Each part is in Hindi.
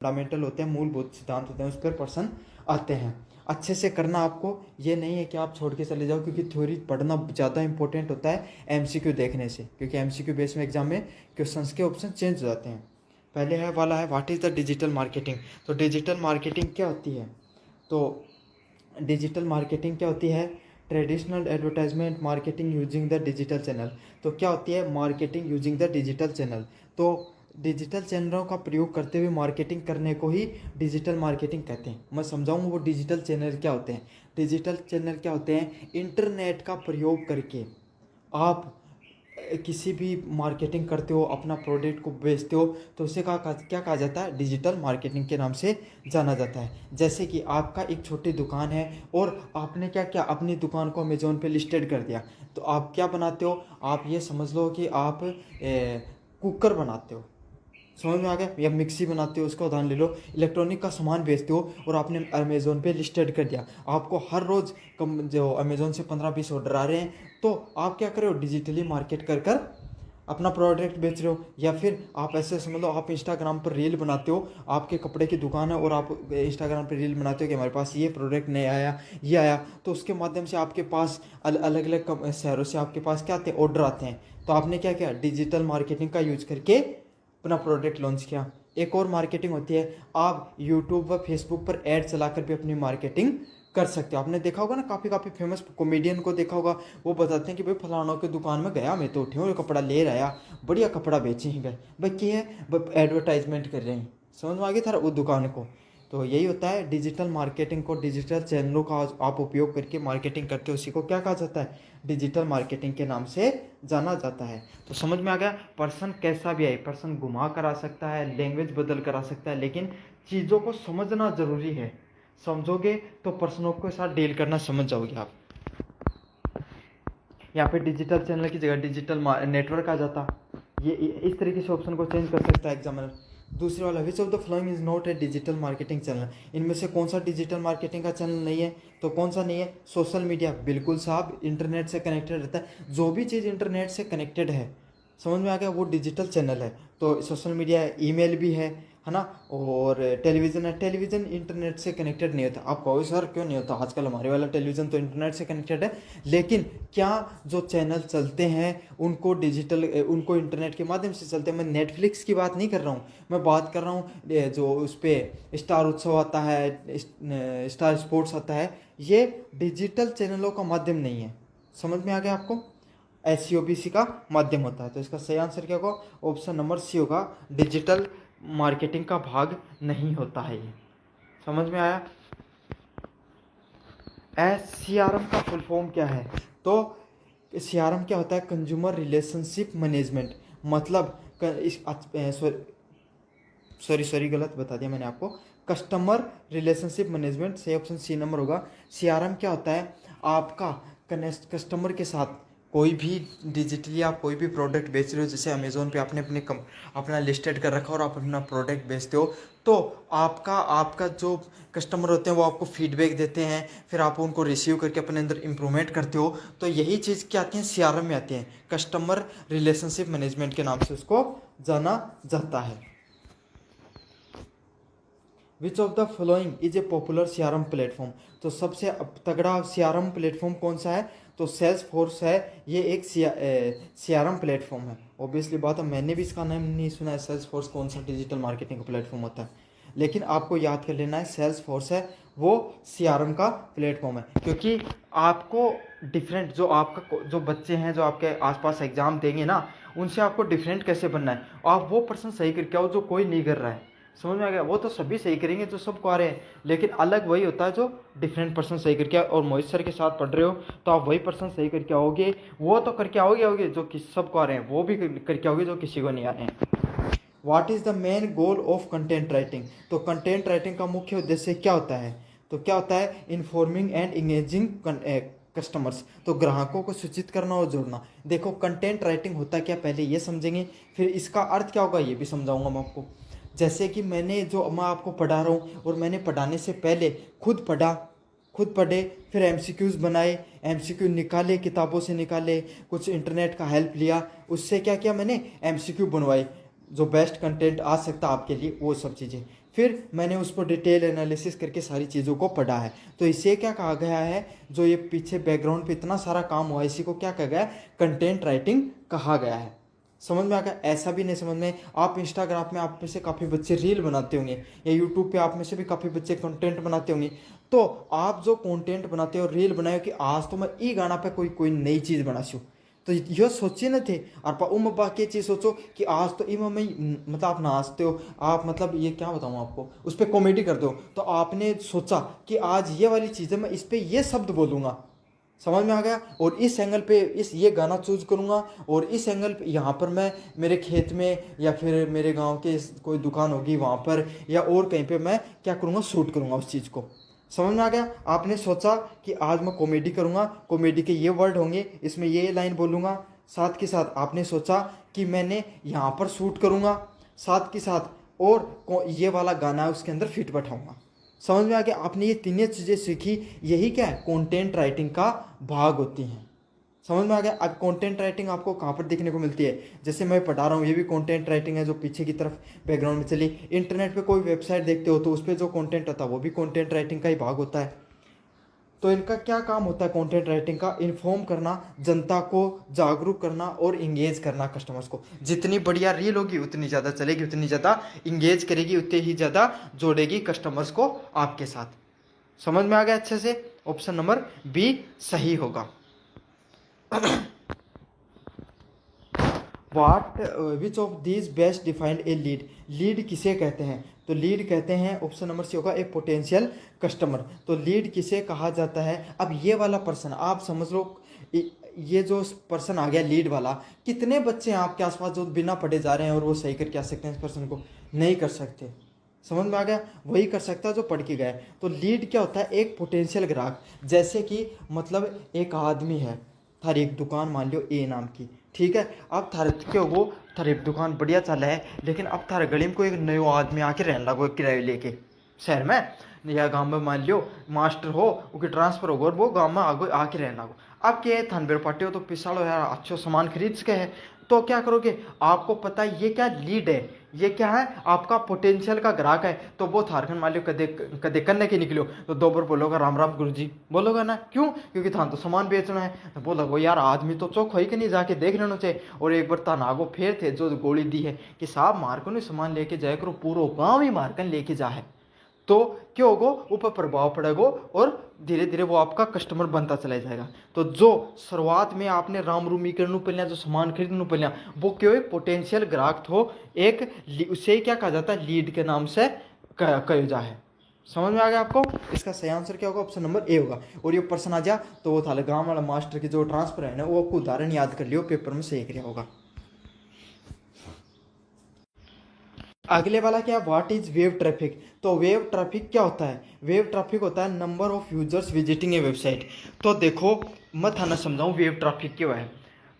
फंडामेंटल होते हैं, मूलभूत सिद्धांत होते हैं, उस पर प्रश्न आते हैं। अच्छे से करना आपको, ये नहीं है कि आप छोड़ के चले जाओ, क्योंकि थ्योरी पढ़ना ज़्यादा इंपॉर्टेंट होता है एमसीक्यू देखने से, क्योंकि एमसीक्यू बेस में एग्जाम में क्वेश्चंस के ऑप्शन चेंज हो जाते हैं। पहले है वाला है what is the digital marketing. तो डिजिटल मार्केटिंग क्या होती है? तो डिजिटल मार्केटिंग क्या होती है? Traditional advertisement marketing using the digital channel. तो क्या होती है marketing using the digital channel? तो डिजिटल चैनलों का प्रयोग करते हुए मार्केटिंग करने को ही डिजिटल मार्केटिंग कहते हैं। मैं समझाऊंगा वो डिजिटल चैनल क्या होते हैं। डिजिटल चैनल क्या होते हैं? इंटरनेट का प्रयोग करके आप किसी भी मार्केटिंग करते हो, अपना प्रोडक्ट को बेचते हो, तो उसे क्या कहा जाता है? डिजिटल मार्केटिंग के नाम से जाना जाता है। जैसे कि आपका एक छोटी दुकान है और आपने क्या किया, अपनी दुकान को अमेजोन पे लिस्टेड कर दिया। तो आप क्या बनाते हो? आप ये समझ लो कि आप कुकर बनाते हो, समझ में आ गया? या मिक्सी बनाते हो, उसका उदाहरण ले लो। इलेक्ट्रॉनिक का सामान बेचते हो और आपने अमेज़ोन पे लिस्टेड कर दिया। आपको हर रोज़ कम जो अमेज़ोन से 15-20 ऑर्डर आ रहे हैं, तो आप क्या कर रहे हो? डिजिटली मार्केट कर कर अपना प्रोडक्ट बेच रहे हो। या फिर आप ऐसे समझ लो, आप इंस्टाग्राम पर रील बनाते हो, आपके कपड़े की दुकान है और आप इंस्टाग्राम पर रील बनाते हो कि हमारे पास ये प्रोडक्ट नहीं आया, ये आया। तो उसके माध्यम से आपके पास अलग अलग शहरों से आपके पास क्या आते हैं? ऑर्डर आते हैं। तो आपने क्या किया? डिजिटल मार्केटिंग का यूज करके अपना प्रोडक्ट लॉन्च किया। एक और मार्केटिंग होती है, आप यूट्यूब व फेसबुक पर ऐड चलाकर भी अपनी मार्केटिंग कर सकते हो। आपने देखा होगा ना, काफ़ी फेमस कॉमेडियन को देखा होगा, वो बताते हैं कि भाई फलानों की दुकान में गया, मैं तो उठी हूँ, कपड़ा ले आया, बढ़िया कपड़ा बेचे ही गए। भाई क्या है? एडवर्टाइजमेंट कर रहे हैं। समझ में आ गया था वो दुकान को? तो यही होता है डिजिटल मार्केटिंग को, डिजिटल चैनलों का आप उपयोग करके मार्केटिंग करते हो, उसी को क्या कहा जाता है? डिजिटल मार्केटिंग के नाम से जाना जाता है। तो समझ में आ गया? पर्सन कैसा भी आए, पर्सन घुमा कर आ सकता है, लैंग्वेज बदल कर आ सकता है, लेकिन चीज़ों को समझना जरूरी है। समझोगे तो पर्सनों के साथ डील करना समझ जाओगे आप। यहाँ पे डिजिटल चैनल की जगह डिजिटल नेटवर्क आ जाता। ये इस तरीके से ऑप्शन को चेंज कर सकता है एग्जामिनर। दूसरे वाला, which of the following is not a digital marketing channel. इनमें से कौन सा डिजिटल मार्केटिंग का चैनल नहीं है? तो कौन सा नहीं है? सोशल मीडिया, बिल्कुल साहब, इंटरनेट से कनेक्टेड रहता है। जो भी चीज़ इंटरनेट से कनेक्टेड है, समझ में आ गया, वो डिजिटल चैनल है। तो सोशल मीडिया है, ईमेल भी है ना? और टेलीविज़न है। टेलीविज़न इंटरनेट से कनेक्टेड नहीं होता। आप कहोगे सर क्यों नहीं होता, आजकल हमारे वाला टेलीविज़न तो इंटरनेट से कनेक्टेड है। लेकिन क्या जो चैनल चलते हैं उनको उनको इंटरनेट के माध्यम से चलते हैं? मैं नेटफ्लिक्स की बात नहीं कर रहा हूँ, मैं बात कर रहा हूँ जो उस पर स्टार उत्सव आता है, स्टार स्पोर्ट्स आता है, ये डिजिटल चैनलों का माध्यम नहीं है। समझ में आ गया आपको? SEO-BC का माध्यम होता है। तो इसका सही आंसर क्या होगा? ऑप्शन नंबर सी होगा, डिजिटल मार्केटिंग का भाग नहीं होता है ये। समझ में आया? CRM का फुल फॉर्म क्या है? तो CRM क्या होता है? Consumer relationship management. मतलब सॉरी गलत बता दिया मैंने आपको। कस्टमर रिलेशनशिप मैनेजमेंट, सही ऑप्शन सी नंबर होगा। CRM क्या होता है? आपका कस्टमर के साथ कोई भी डिजिटली आप कोई भी प्रोडक्ट बेच रहे हो, जैसे अमेज़ोन पे आपने अपना लिस्टेड कर रखा और आप अपना प्रोडक्ट बेचते हो, तो आपका जो कस्टमर होते हैं वो आपको फीडबैक देते हैं, फिर आप उनको रिसीव करके अपने अंदर इम्प्रूवमेंट करते हो। तो यही चीज़ क्या आती है? CRM में आती है। कस्टमर रिलेशनशिप मैनेजमेंट के नाम से उसको जाना जाता है। Which of the following is a popular CRM platform. तो सबसे तगड़ा CRM प्लेटफॉर्म कौन सा है? तो सेल्स फोर्स है। ये एक CRM प्लेटफॉर्म है। ऑब्वियसली बात है, मैंने भी इसका नाम नहीं सुना है, सेल्स फोर्स कौन सा डिजिटल मार्केटिंग का प्लेटफॉर्म होता है, लेकिन आपको याद कर लेना है सेल्स फोर्स है वो CRM का प्लेटफॉर्म है। क्योंकि आपको डिफरेंट जो बच्चे हैं जो आपके आसपास एग्जाम देंगे ना, उनसे आपको डिफरेंट कैसे बनना है, आप वो पर्सन सही करके आओ जो कोई नहीं कर रहा है। समझ में आ गया? वो तो सभी सही करेंगे जो सबको आ रहे हैं, लेकिन अलग वही होता है जो डिफरेंट पर्सन सही करके। और मोहित सर के साथ पढ़ रहे हो तो आप वही पर्सन सही करके आओगे। वो तो करके आओगे जो सबको आ रहे हैं, वो भी करके आओगे जो किसी को नहीं आ रहे हैं। What is the main goal of content writing. तो कंटेंट राइटिंग का मुख्य उद्देश्य क्या होता है? तो क्या होता है? Informing and engaging customers. तो ग्राहकों को सूचित करना और जोड़ना। देखो कंटेंट राइटिंग होता क्या, पहले ये समझेंगे, फिर इसका अर्थ क्या होगा ये भी समझाऊंगा मैं आपको। जैसे कि मैं आपको पढ़ा रहा हूँ और मैंने पढ़ाने से पहले खुद पढ़े, फिर MCQs बनाए, MCQ निकाले, किताबों से निकाले, कुछ इंटरनेट का हेल्प लिया, उससे क्या किया मैंने? MCQ बनवाए जो बेस्ट कंटेंट आ सकता आपके लिए, वो सब चीज़ें। फिर मैंने उस पर डिटेल एनालिसिस करके सारी चीज़ों को पढ़ा है। तो इसे क्या कहा गया है, जो ये पीछे बैकग्राउंड पे इतना सारा काम हुआ है, इसी को क्या कहा गया है, कंटेंट राइटिंग कहा गया है। समझ में आ गया? ऐसा भी नहीं समझ में, आप इंस्टाग्राम में आप में से काफ़ी बच्चे रील बनाते होंगे, या यूट्यूब पे आप में से भी काफ़ी बच्चे कंटेंट बनाते होंगे। तो आप जो कंटेंट बनाते हो, रील बनाए कि आज तो मैं ई गाना पे कोई कोई नई चीज़ बनासी, तो यह सोचे न थे। और उम बाकी चीज़ सोचो कि आज तो इम में मतलब आप नाचते हो, आप मतलब ये क्या बताऊँ आपको, उस पर कॉमेडी करते हो, तो आपने सोचा कि आज ये वाली चीज़ है, मैं इस पर ये शब्द बोलूँगा। समझ में आ गया? और इस एंगल पे इस ये गाना चूज करूँगा, और इस एंगल पे यहाँ पर मैं मेरे खेत में या फिर मेरे गांव के कोई दुकान होगी वहाँ पर या और कहीं पे मैं क्या करूँगा, शूट करूँगा उस चीज़ को। समझ में आ गया? आपने सोचा कि आज मैं कॉमेडी करूँगा, कॉमेडी के ये वर्ड होंगे, इसमें ये लाइन बोलूँगा, साथ के साथ आपने सोचा कि मैंने यहाँ पर शूट करूँगा, साथ के साथ और ये वाला गाना है उसके अंदर फिट बैठाऊँगा। समझ में आ गया? आपने ये तीनों चीज़ें सीखी, यही क्या है, कंटेंट राइटिंग का भाग होती हैं। समझ में आ गया? अब कंटेंट राइटिंग आपको कहाँ पर देखने को मिलती है, जैसे मैं पढ़ा रहा हूँ ये भी कंटेंट राइटिंग है, जो पीछे की तरफ बैकग्राउंड में चली। इंटरनेट पे कोई वेबसाइट देखते हो तो उस पर जो कंटेंट होता है वो भी कंटेंट राइटिंग का ही भाग होता है। तो इनका क्या काम होता है कंटेंट राइटिंग का, इन्फॉर्म करना, जनता को जागरूक करना और इंगेज करना कस्टमर्स को। जितनी बढ़िया रील होगी उतनी ज़्यादा चलेगी, उतनी ज़्यादा इंगेज करेगी, उतनी ही ज़्यादा जोड़ेगी कस्टमर्स को आपके साथ। समझ में आ गया अच्छे से? ऑप्शन नंबर बी सही होगा। What which of these best defined a lead, lead किसे कहते हैं? तो लीड कहते हैं, ऑप्शन नंबर सी होगा, ए पोटेंशियल कस्टमर। तो लीड किसे कहा जाता है? अब ये वाला पर्सन आप समझ लो, ये जो पर्सन आ गया लीड वाला, कितने बच्चे हैं आपके आसपास जो बिना पढ़े जा रहे हैं और वो सही करके आ सकते हैं इस पर्सन को? नहीं कर सकते। समझ में आ गया? वही कर सकता है जो पढ़ के गया है। तो लीड क्या होता है? एक पोटेंशियल ग्राहक। जैसे कि मतलब एक आदमी है, थारी एक दुकान मान लो ए नाम की, ठीक है, अब थारे क्या हो, थारी दुकान बढ़िया चल है, लेकिन अब थारे गली में कोई एक नयो आदमी आके रहने लगो किराए लेके शहर में या गांव में, मान लियो मास्टर हो, उसके ट्रांसफर होगा और वो गांव में आगे आके रहने लगो। अब क्या है, थानबेर पाटे हो तो पिसाड़ो यार, अच्छो सामान खरीद सके है, तो क्या करोगे? आपको पता है ये क्या लीड है, ये क्या है, आपका पोटेंशियल का ग्राहक है। तो वो थारखन मान लो कदे कदे करने के निकलो तो दो बार बोलोगा राम राम गुरु जी, बोलोगा ना? क्यों? क्योंकि थान तो सामान बेचना है। तो बोलोगो यार आदमी तो चौक ही कि नहीं, जाके देख लेना चाहिए। और एक बार तानागो फेर थे जो गोली दी है कि साहब मारको नहीं सामान लेके जाए करो, पूरा गाँव ही मारकन लेके जा है, तो क्या होगा, ऊपर प्रभाव पड़ेगा और धीरे धीरे वो आपका कस्टमर बनता चला जाएगा। तो जो शुरुआत में आपने राम रूमी करने पहले जो सामान खरीदने पहले वो क्यों एक पोटेंशियल ग्राहक थो, एक उसे क्या कहा जाता है, लीड के नाम से कहा जा है। समझ में आ गया आपको? इसका सही आंसर क्या होगा? ऑप्शन नंबर ए होगा। और ये पर्सन आ जा तो वो था गाँव वाला मास्टर की जो ट्रांसफर है ना, वो आपको उदाहरण याद कर लियो, पेपर में सही किया होगा। अगले वाला क्या है, व्हाट इज वेब ट्रैफिक? तो वेब ट्रैफिक क्या होता है? वेब ट्रैफिक होता है number of users visiting a website. तो देखो मैं थाना समझाऊँ वेब ट्रैफिक क्यों है।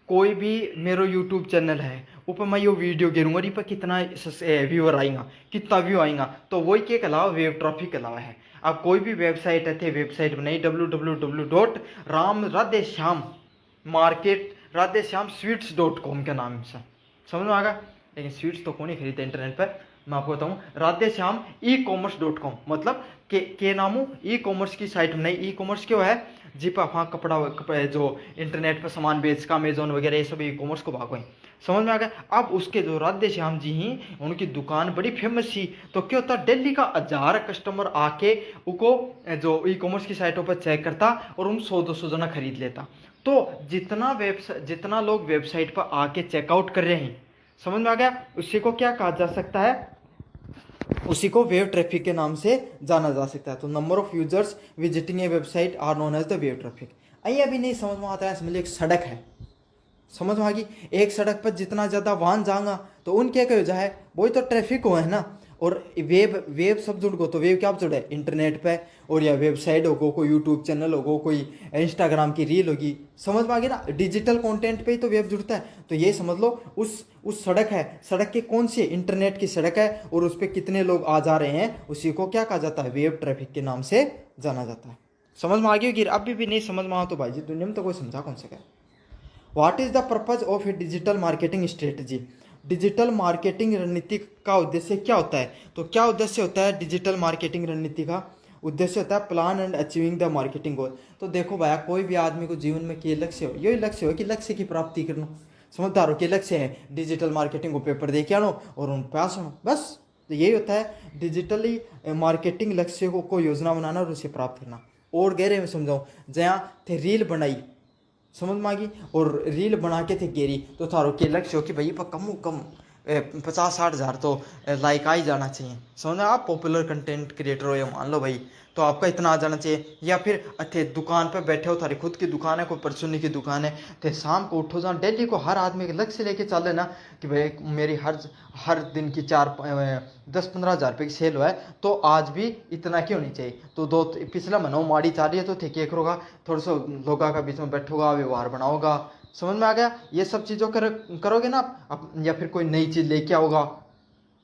कोई भी मेरा यूट्यूब चैनल है, ऊपर मैं ये वीडियो गिरूंगा, पर कितना व्यूअर आएगा, कितना व्यू आएगा, तो वही के अलावा वेब ट्रैफिक अलावा है। अब कोई भी वेबसाइट है थे, वेबसाइट बनाई www. राम राधे श्याम मार्केट राधे श्याम स्वीट्स.com के नाम से, समझ में आ गया? लेकिन स्वीट्स तो कौन ही खरीदते इंटरनेट पर। मैं आपको बताऊं, राधे श्याम e-commerce.com, मतलब के नामू ई कॉमर्स की साइट बनाई। ई कॉमर्स क्यों है? जी पा हाँ कपड़ा जो इंटरनेट पर सामान बेच का, अमेजोन वगैरह ये सब ई कॉमर्स को भागो। समझ में आ गया? अब उसके जो राधे श्याम जी ही, उनकी दुकान बड़ी फेमस थी, तो क्या होता, दिल्ली का 1000 कस्टमर आके उनको जो ई कॉमर्स की साइटों पर चेक करता और उन 100-200 जना खरीद लेता। तो जितना लोग वेबसाइट पर आके चेकआउट कर रहे हैं, समझ में आ गया, उसी को क्या कहा जा सकता है? उसी को वेब ट्रैफिक के नाम से जाना जा सकता है। तो number of users visiting a website are known as the web traffic. आइए अभी नहीं समझ में आता है, समझ लीजिए एक सड़क है, समझ में आ गई, एक सड़क पर जितना ज़्यादा वाहन जाएगा तो उनके क्या हो जाए, वही तो ट्रैफिक हो है ना। और वेब सब जुड़ गो, तो वेब क्या जुड़े, इंटरनेट पे, और या वेबसाइट होगो, कोई यूट्यूब चैनल होगो, कोई इंस्टाग्राम की रील होगी, समझ में आ गई ना, डिजिटल कंटेंट पे ही तो वेब जुड़ता है। तो ये समझ लो उस सड़क है, सड़क की कौन सी, इंटरनेट की सड़क है, और उस पर कितने लोग आ जा रहे हैं, उसी को क्या कहा जाता है, वेब ट्रैफिक के नाम से जाना जाता है। समझ में आ गई कि अभी भी नहीं समझ में आ तो भाई जी दुनिया में तो कोई समझा कौन सा क्या। What is the purpose of A digital marketing strategy? Digital marketing रणनीति का उद्देश्य क्या होता है? तो क्या उद्देश्य होता है डिजिटल मार्केटिंग रणनीति का? उद्देश्य होता है plan and achieving the marketing goal. तो देखो भैया, कोई भी आदमी को जीवन में क्या लक्ष्य हो, यही लक्ष्य हो कि लक्ष्य की प्राप्ति करना। समझदार हो कि लक्ष्य है डिजिटल मार्केटिंग को पेपर दे के आनो और उन पास हो, बस। तो यही होता है डिजिटली मार्केटिंग लक्ष्य को योजना बनाना और उसे प्राप्त करना। और गहरे में समझाऊँ, जहाँ थे रील बनाई समझ में आ गई और रील बना के थे गेरी, तो थारो के लक्ष्य हो कि भाई पर कम कम 50-60 हज़ार तो लाइक आ ही जाना चाहिए। समझ में, आप पॉपुलर कंटेंट क्रिएटर हो या मान लो भाई, तो आपका इतना आ जाना चाहिए। या फिर थे दुकान पे बैठे हो, थारी खुद की दुकान है, कोई परचूनी की दुकान है, तो शाम को उठो जहाँ डेली को हर आदमी के लक्ष्य लेके चले ना कि भाई मेरी हर दिन की 10-15 हज़ार रुपये की सेल हुआ है, तो आज भी इतना क्यों नहीं चाहिए। तो पिछला महीना माड़ी चाह रही है, तो थे केक होगा, थोड़ा सा लोगों का बीच में बैठोगा, व्यवहार बनाओगा। समझ में आ गया? ये सब चीज़ों करोगे ना आप, या फिर कोई नई चीज़ लेके आओगा,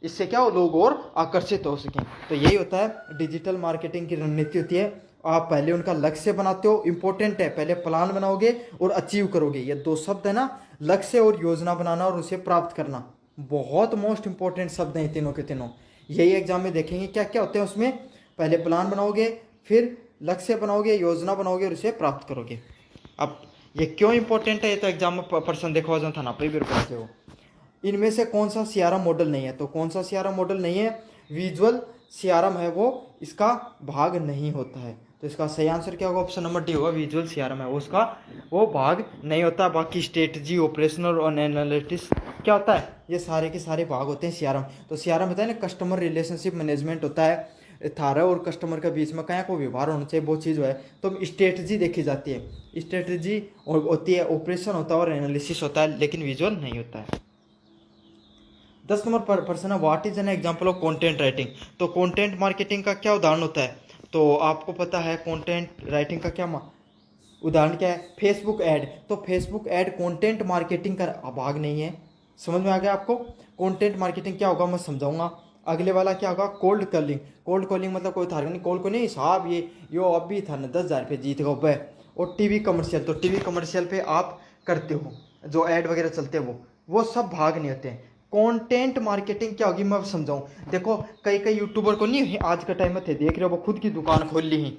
इससे क्या हो लोग और आकर्षित हो सकें। तो यही होता है डिजिटल मार्केटिंग की रणनीति होती है। आप पहले उनका लक्ष्य बनाते हो, इंपॉर्टेंट है, पहले प्लान बनाओगे और अचीव करोगे। ये दो शब्द है ना, लक्ष्य और योजना बनाना और उसे प्राप्त करना, बहुत मोस्ट इंपॉर्टेंट शब्द हैं तीनों के तीनों। यही एग्जाम में देखेंगे क्या क्या होते हैं उसमें। पहले प्लान बनाओगे, फिर लक्ष्य बनाओगे, योजना बनाओगे और उसे प्राप्त करोगे। अब ये क्यों इंपॉर्टेंट है, ये तो एग्जाम में पर्सन देखो था ना पे भी रुकते हो। इनमें से कौन सा सीआरएम मॉडल नहीं है? तो कौन सा सीआरएम मॉडल नहीं है? विजुअल सीआरएम है वो इसका भाग नहीं होता है। तो इसका सही आंसर क्या होगा? ऑप्शन नंबर डी होगा, विजुअल सीआरएम है वो उसका वो भाग नहीं होता। बाकी स्ट्रेटजी, ऑपरेशनल और एनालिटिक्स क्या होता है, ये सारे के सारे भाग होते हैं सीआरएम। तो सीआरएम होता है ना, कस्टमर रिलेशनशिप मैनेजमेंट होता है, थारा और कस्टमर के बीच में क्या को व्यवहार होना चाहिए, वो चीज़ है। तो स्ट्रेटजी देखी जाती है, स्ट्रेटजी होती है, ऑपरेशन होता है और एनालिसिस होता है, लेकिन विजुअल नहीं होता है। 10 नंबर प्रश्न है, what is an example of content writing? तो कंटेंट मार्केटिंग का क्या उदाहरण होता है? तो आपको पता है कंटेंट राइटिंग का क्या उदाहरण क्या है? Facebook ad. तो फेसबुक ऐड कंटेंट मार्केटिंग का भाग नहीं है। समझ में आ गया आपको? कंटेंट मार्केटिंग क्या होगा मैं समझाऊंगा। अगले वाला क्या होगा? Cold calling. कोल्ड कॉलिंग मतलब कोई था नहीं, कोल्ड को नहीं साहब, ये यो अब भी था ना 10,000 रुपये जीत गए पे। और टीवी कमर्शियल, तो टीवी कमर्शियल पे आप करते हो जो ऐड वगैरह चलते हैं, वो सब भाग नहीं होते हैं। कंटेंट मार्केटिंग क्या होगी मैं समझाऊं। देखो कई कई यूट्यूबर को नहीं आज के टाइम में थे देख रहे हो, वो खुद की दुकान खोल ली ही,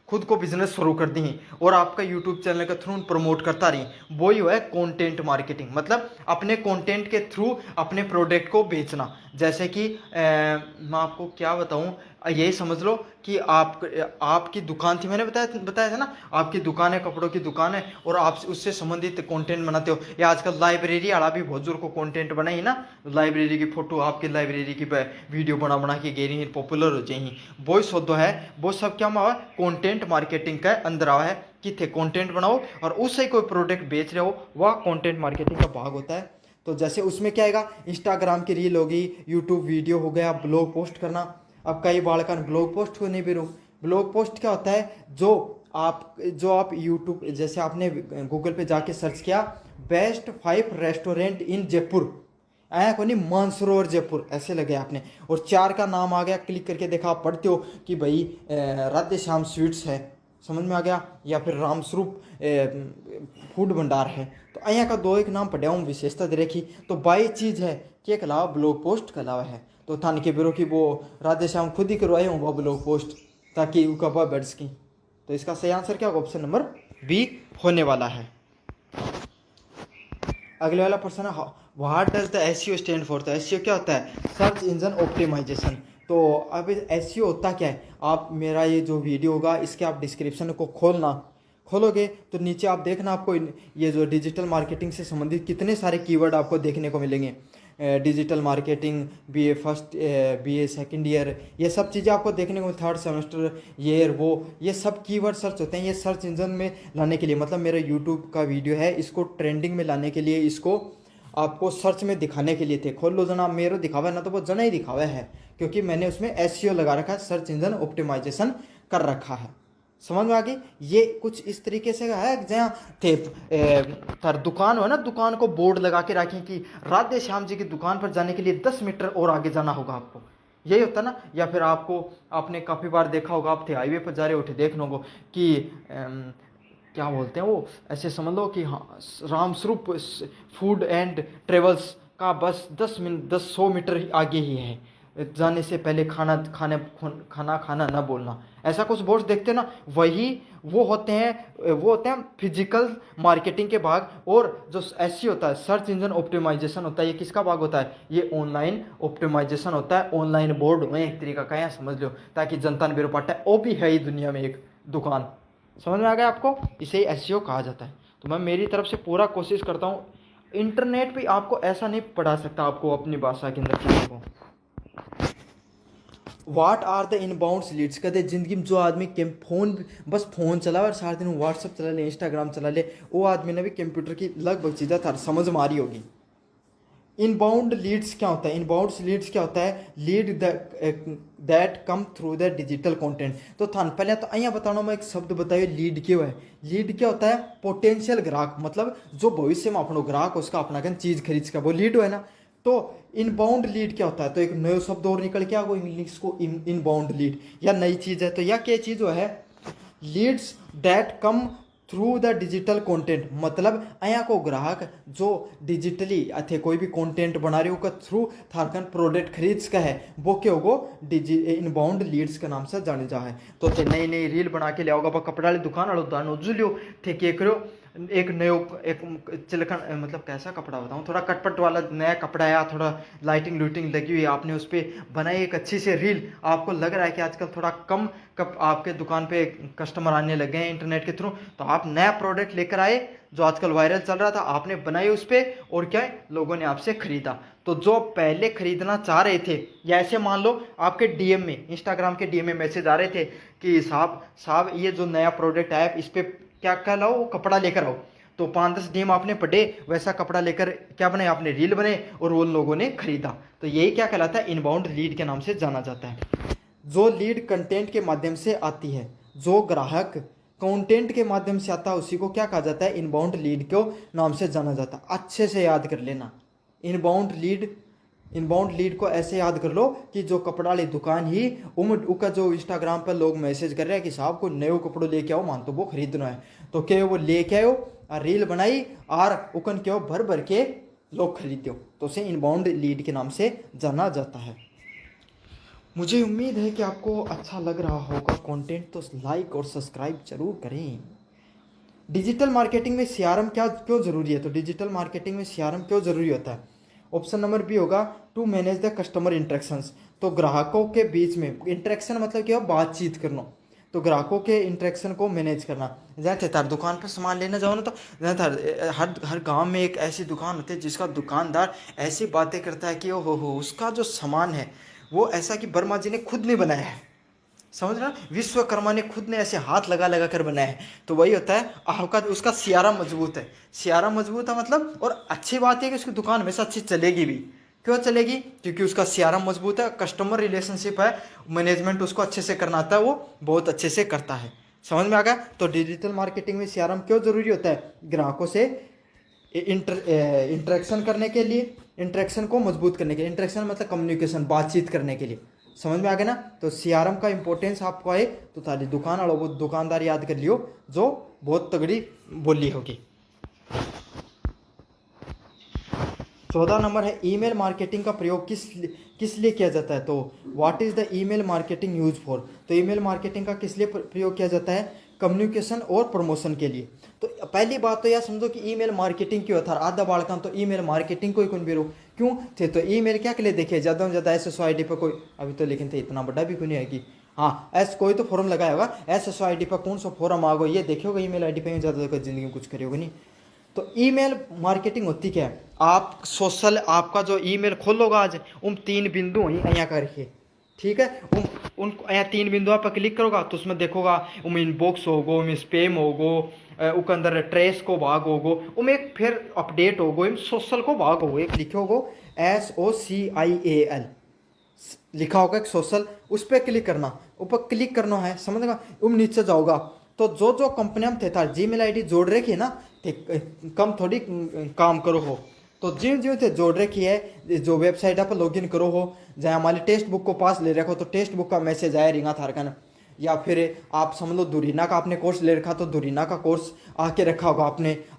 खुद को बिजनेस शुरू कर दी और आपका यूट्यूब चैनल के थ्रू प्रमोट करता रही। वही है कंटेंट मार्केटिंग, मतलब अपने कंटेंट के थ्रू अपने प्रोडक्ट को बेचना। जैसे कि मैं आपको क्या बताऊं, यही समझ लो कि आपकी दुकान थी, मैंने बताया था ना, आपकी दुकान है, कपड़ों की दुकान है, और आप उससे संबंधित कंटेंट बनाते हो। या आजकल लाइब्रेरी आड़ा भी बहुत जोर को कंटेंट बनाई ना, लाइब्रेरी की फोटो, आपकी लाइब्रेरी की वीडियो बना के गेरी पॉपुलर हो जाए, वो शोधो है, वो सब क्या हुआ कंटेंट मार्केटिंग का अंदर आवा है कि थे कंटेंट बनाओ और उससे कोई प्रोडक्ट बेच रहे हो, वह कंटेंट मार्केटिंग का भाग होता है। तो जैसे उसमें क्या आएगा, इंस्टाग्राम की रील होगी, यूट्यूब वीडियो हो गया, ब्लॉग पोस्ट करना। अब कई बालक ब्लॉग पोस्ट को नहीं भी रो। ब्लॉग पोस्ट क्या होता है, जो आप यूट्यूब, जैसे आपने गूगल पे जाके सर्च किया बेस्ट 5 रेस्टोरेंट इन जयपुर, आया को नहीं मानसरोवर जयपुर ऐसे लगे आपने, और 4 का नाम आ गया, क्लिक करके देखा, आप पढ़ते हो कि भाई राधे श्याम स्वीट्स है, समझ में आ गया, या फिर रामस्वरूप फूड भंडार है। तो અહીંયા का 2 एक नाम पढ़ा हूँ, विशेषता दे रखी। तो बाई चीज़ है कि एक अलावा ब्लॉग पोस्ट का अलावा है, तो थान के बिरो की वो राधे श्याम खुद ही करवाए हूँ वो ब्लॉग पोस्ट, ताकि उनका वर्ड्स की। तो इसका सही आंसर क्या होगा? ऑप्शन नंबर बी होने वाला है। अगले वाला प्रश्न है, what does the SEO stand for? तो एसईओ क्या होता है? Search engine optimisation. तो अब एसईओ होता क्या है? आप मेरा ये जो वीडियो होगा इसके आप डिस्क्रिप्शन को खोलोगे तो नीचे आप देखना, आपको ये जो डिजिटल मार्केटिंग से संबंधित कितने सारे कीवर्ड आपको देखने को मिलेंगे। Digital marketing, BA first, BA second year, ये सब चीज़ें आपको देखने को, थर्ड सेमेस्टर ईयर, वो ये सब कीवर्ड सर्च होते हैं। ये सर्च इंजन में लाने के लिए, मतलब मेरा यूट्यूब का वीडियो है, इसको ट्रेंडिंग में लाने के लिए, इसको आपको सर्च में दिखाने के लिए थे। खोल लो जना, मेरे दिखावा है ना, तो वो जना ही दिखावा है, क्योंकि मैंने उसमें एसईओ लगा रखा है, सर्च इंजन ऑप्टिमाइजेशन कर रखा है। समझ में आ गई? ये कुछ इस तरीके से है, जहाँ थे तर दुकान हो ना, दुकान को बोर्ड लगा के रखें कि राधे श्याम जी की दुकान पर जाने के लिए 10 मीटर और आगे जाना होगा आपको, यही होता ना। या फिर आपने काफ़ी बार देखा होगा, आप थे हाईवे पर जा रहे हो, देख लो कि क्या बोलते हैं वो, ऐसे समझ लो कि हाँ रामस्वरूप फूड एंड ट्रेवल्स का बस 10 मिनट 100 मीटर आगे ही है, जाने से पहले खाना खाना ना बोलना, ऐसा कुछ बोर्ड देखते हैं ना, वो होते हैं फिजिकल मार्केटिंग के भाग। और जो ऐसी होता है सर्च इंजन ऑप्टिमाइजेशन होता है, ये किसका भाग होता है, ये ऑनलाइन ऑप्टिमाइजेशन होता है। ऑनलाइन बोर्ड में एक तरीका का यहाँ समझ लो, ताकि जनता ने बेरो पाटा है, वो भी है ही दुनिया में एक दुकान। समझ में आ गया आपको, इसे एसईओ कहा जाता है। तो मैं मेरी तरफ से पूरा कोशिश करता हूँ, इंटरनेट पे आपको ऐसा नहीं पढ़ा सकता आपको अपनी भाषा के अंदर चीज़ों को। वाट आर द इनबाउंड्स लीड्स, कहते जिंदगी में जो आदमी बस फोन चला और सारा दिन व्हाट्सअप चला ले, इंस्टाग्राम चला ले, वो आदमी ने भी कंप्यूटर की लगभग चीज़ें था समझ मारी होगी। इनबाउंड लीड्स क्या होता है, इनबाउंड लीड्स क्या होता है, lead that come through the digital content. तो थान पहले तो अँ बताना मैं एक शब्द बताइए, लीड क्यों है। लीड क्या होता है, पोटेंशियल ग्राहक, मतलब जो भविष्य में अपना ग्राहक उसका अपना कन चीज़ खरीद सका, वो लीड है ना। तो इनबाउंड लीड क्या होता है, तो एक नया शब्द और निकल के आ गो इंग्लिश को, इनबाउंड लीड, या नई चीज़ है। तो यह क्या चीज़ है, leads that come through the digital content, मतलब अया को ग्राहक जो डिजिटली अथे कोई भी कंटेंट बना रहे हो का थ्रू थारकन प्रोडक्ट खरीद का है, वो क्या होगो इनबाउंड लीड्स के नाम से जाने जा है। तो थे नई नई रील बना के लियाओगा कपड़ा वाली दुकान वालों दानो जुलियो थे के करो एक नयो एक चिलखन, मतलब कैसा कपड़ा बताऊँ, थोड़ा कटपट वाला नया कपड़ा है, थोड़ा लाइटिंग लूटिंग लगी हुई है, आपने उस पर बनाई एक अच्छी सी रील, आपको लग रहा है कि आजकल थोड़ा कम आपके दुकान पे कस्टमर आने लगे हैं इंटरनेट के थ्रू, तो आप नया प्रोडक्ट लेकर आए जो आजकल वायरल चल रहा था, आपने बनाई उस पर, और क्या है लोगों ने आपसे खरीदा। तो जो पहले खरीदना चाह रहे थे, या ऐसे मान लो आपके डीएम में, इंस्टाग्राम के डीएम में मैसेज आ रहे थे कि साहब ये जो नया प्रोडक्ट है इस पर क्या क्या लाओ, वो कपड़ा लेकर आओ, तो 5-10 डीएम आपने पढ़े, वैसा कपड़ा लेकर क्या बने, आपने रील बने और वो लोगों ने खरीदा। तो यही क्या कहलाता है, इनबाउंड लीड के नाम से जाना जाता है। जो लीड कंटेंट के माध्यम से आती है, जो ग्राहक कंटेंट के माध्यम से आता है उसी को क्या कहा जाता है, इनबाउंड लीड के नाम से जाना जाता है। अच्छे से याद कर लेना, इनबाउंड लीड को ऐसे याद कर लो कि जो कपड़ा वाली दुकान ही उनका जो इंस्टाग्राम पर लोग मैसेज कर रहे हैं कि साहब को नए कपड़ों लेके आओ, मान तो वो खरीदना है, तो क्या वो लेके आओ और रील बनाई और उकन क्यों भर भर के लोग खरीदो, तो उसे इनबाउंड लीड के नाम से जाना जाता है। मुझे उम्मीद है कि आपको अच्छा लग रहा होगा कंटेंट, तो लाइक और सब्सक्राइब जरूर करें। डिजिटल मार्केटिंग में सीआरएम क्यों जरूरी है, तो डिजिटल मार्केटिंग में सीआरएम क्यों जरूरी होता है, ऑप्शन नंबर बी होगा to manage the customer interactions. तो ग्राहकों के बीच में इंटरेक्शन मतलब क्या, बातचीत करना, तो ग्राहकों के इंटरेक्शन को मैनेज करना। जैसे तार दुकान पर सामान लेने जाओ ना, तो हर गांव में एक ऐसी दुकान होती है जिसका दुकानदार ऐसी बातें करता है कि ओ हो उसका जो सामान है वो ऐसा कि वर्मा जी ने खुद नहीं बनाया है, समझ रहे, विश्वकर्मा ने खुद ने ऐसे हाथ लगा लगा कर बनाया है। तो वही होता है आपका उसका सियारा मजबूत है, सियारा मजबूत है मतलब, और अच्छी बात है कि उसकी दुकान हमेशा अच्छी चलेगी भी। क्यों चलेगी, क्योंकि उसका सियारा मजबूत है, कस्टमर रिलेशनशिप है, मैनेजमेंट उसको अच्छे से करना आता है, वो बहुत अच्छे से करता है। समझ में आ गया। तो डिजिटल मार्केटिंग में सीआरएम क्यों जरूरी होता है, ग्राहकों से इंटरेक्शन करने के लिए, इंटरेक्शन को मजबूत करने के लिए, इंटरेक्शन मतलब कम्युनिकेशन, बातचीत करने के लिए। समझ में आ गया ना। तो सीआरएम का इंपॉर्टेंस आपको आए तो ताली दुकान वालों वो दुकानदार याद कर लियो जो बहुत तगड़ी बोली होगी। 14 नंबर है ईमेल मार्केटिंग का प्रयोग किस लिए किया जाता है। तो what is the email marketing use for. तो ईमेल मार्केटिंग का किस लिए प्रयोग किया जाता है, कम्युनिकेशन और प्रमोशन के लिए। तो पहली बात तो यह समझो कि ईमेल मार्केटिंग क्यों था, आधा बालकान तो ईमेल मार्केटिंग को ही कौन बेरो क्यों थे। तो ईमेल क्या के लिए देखे ज़्यादा से ज़्यादा SSO पर कोई अभी तो लेकिन थे इतना बड़ा भी कोई नहीं है कि हाँ कोई तो फॉर्म लगाया होगा SSO पर कौन सा फॉर्म आ गो ये देखे होगा ईमेल ID पर ज़्यादा जिंदगी में कुछ करे होगा नहीं। तो ईमेल मार्केटिंग होती क्या है, आप सोशल आपका जो ईमेल खोलोगा आज 3 बिंदु ही यहाँ करके, ठीक है, उन यहाँ 3 बिंदुओं पर क्लिक करोगा तो उसमें देखोगा इनबॉक्स होगो, उनमें स्पेम होगो, उसके अंदर ट्रेस को भाग होगो, उनमें एक फिर अपडेट होगो, इन सोशल को भाग होगो, एक लिखे होगो SOCIAL लिखा होगा एक सोशल, उस पर क्लिक करना, ऊपर क्लिक करना है समझेगा। नीचे जाओगा तो जो कंपनियां थे था जीमेल ID जोड़ रखी है ना, कम थोड़ी काम करो हो, तो जिन थे जोड़ रखी है जो वेबसाइट पर लॉगिन करो हो, जहाँ हमारी टेक्स्ट बुक को पास ले रखो तो टेक्स्ट बुक का मैसेज आया रिंगा थारकन या फिर आप समझ लो दुरीना का आपने कोर्स ले रखा तो दुरीना का कोर्स आके रखा होगा